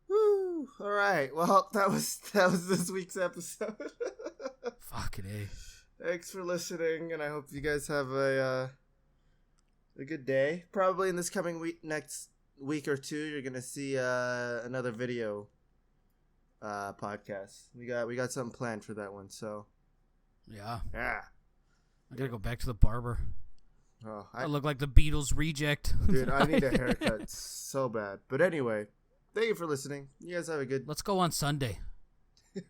Woo. All right. Well, that was this week's episode. Fucking A. Thanks for listening, and I hope you guys have a good day. Probably in this coming next week or two, you're gonna see another video podcast. We got something planned for that one. So yeah. I gotta go back to the barber. Oh, I look like the Beatles reject. Dude, I need a haircut so bad. But anyway, thank you for listening. You guys have a good... Let's go on Sunday. You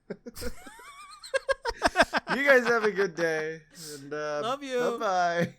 guys have a good day. And, love you. Bye-bye.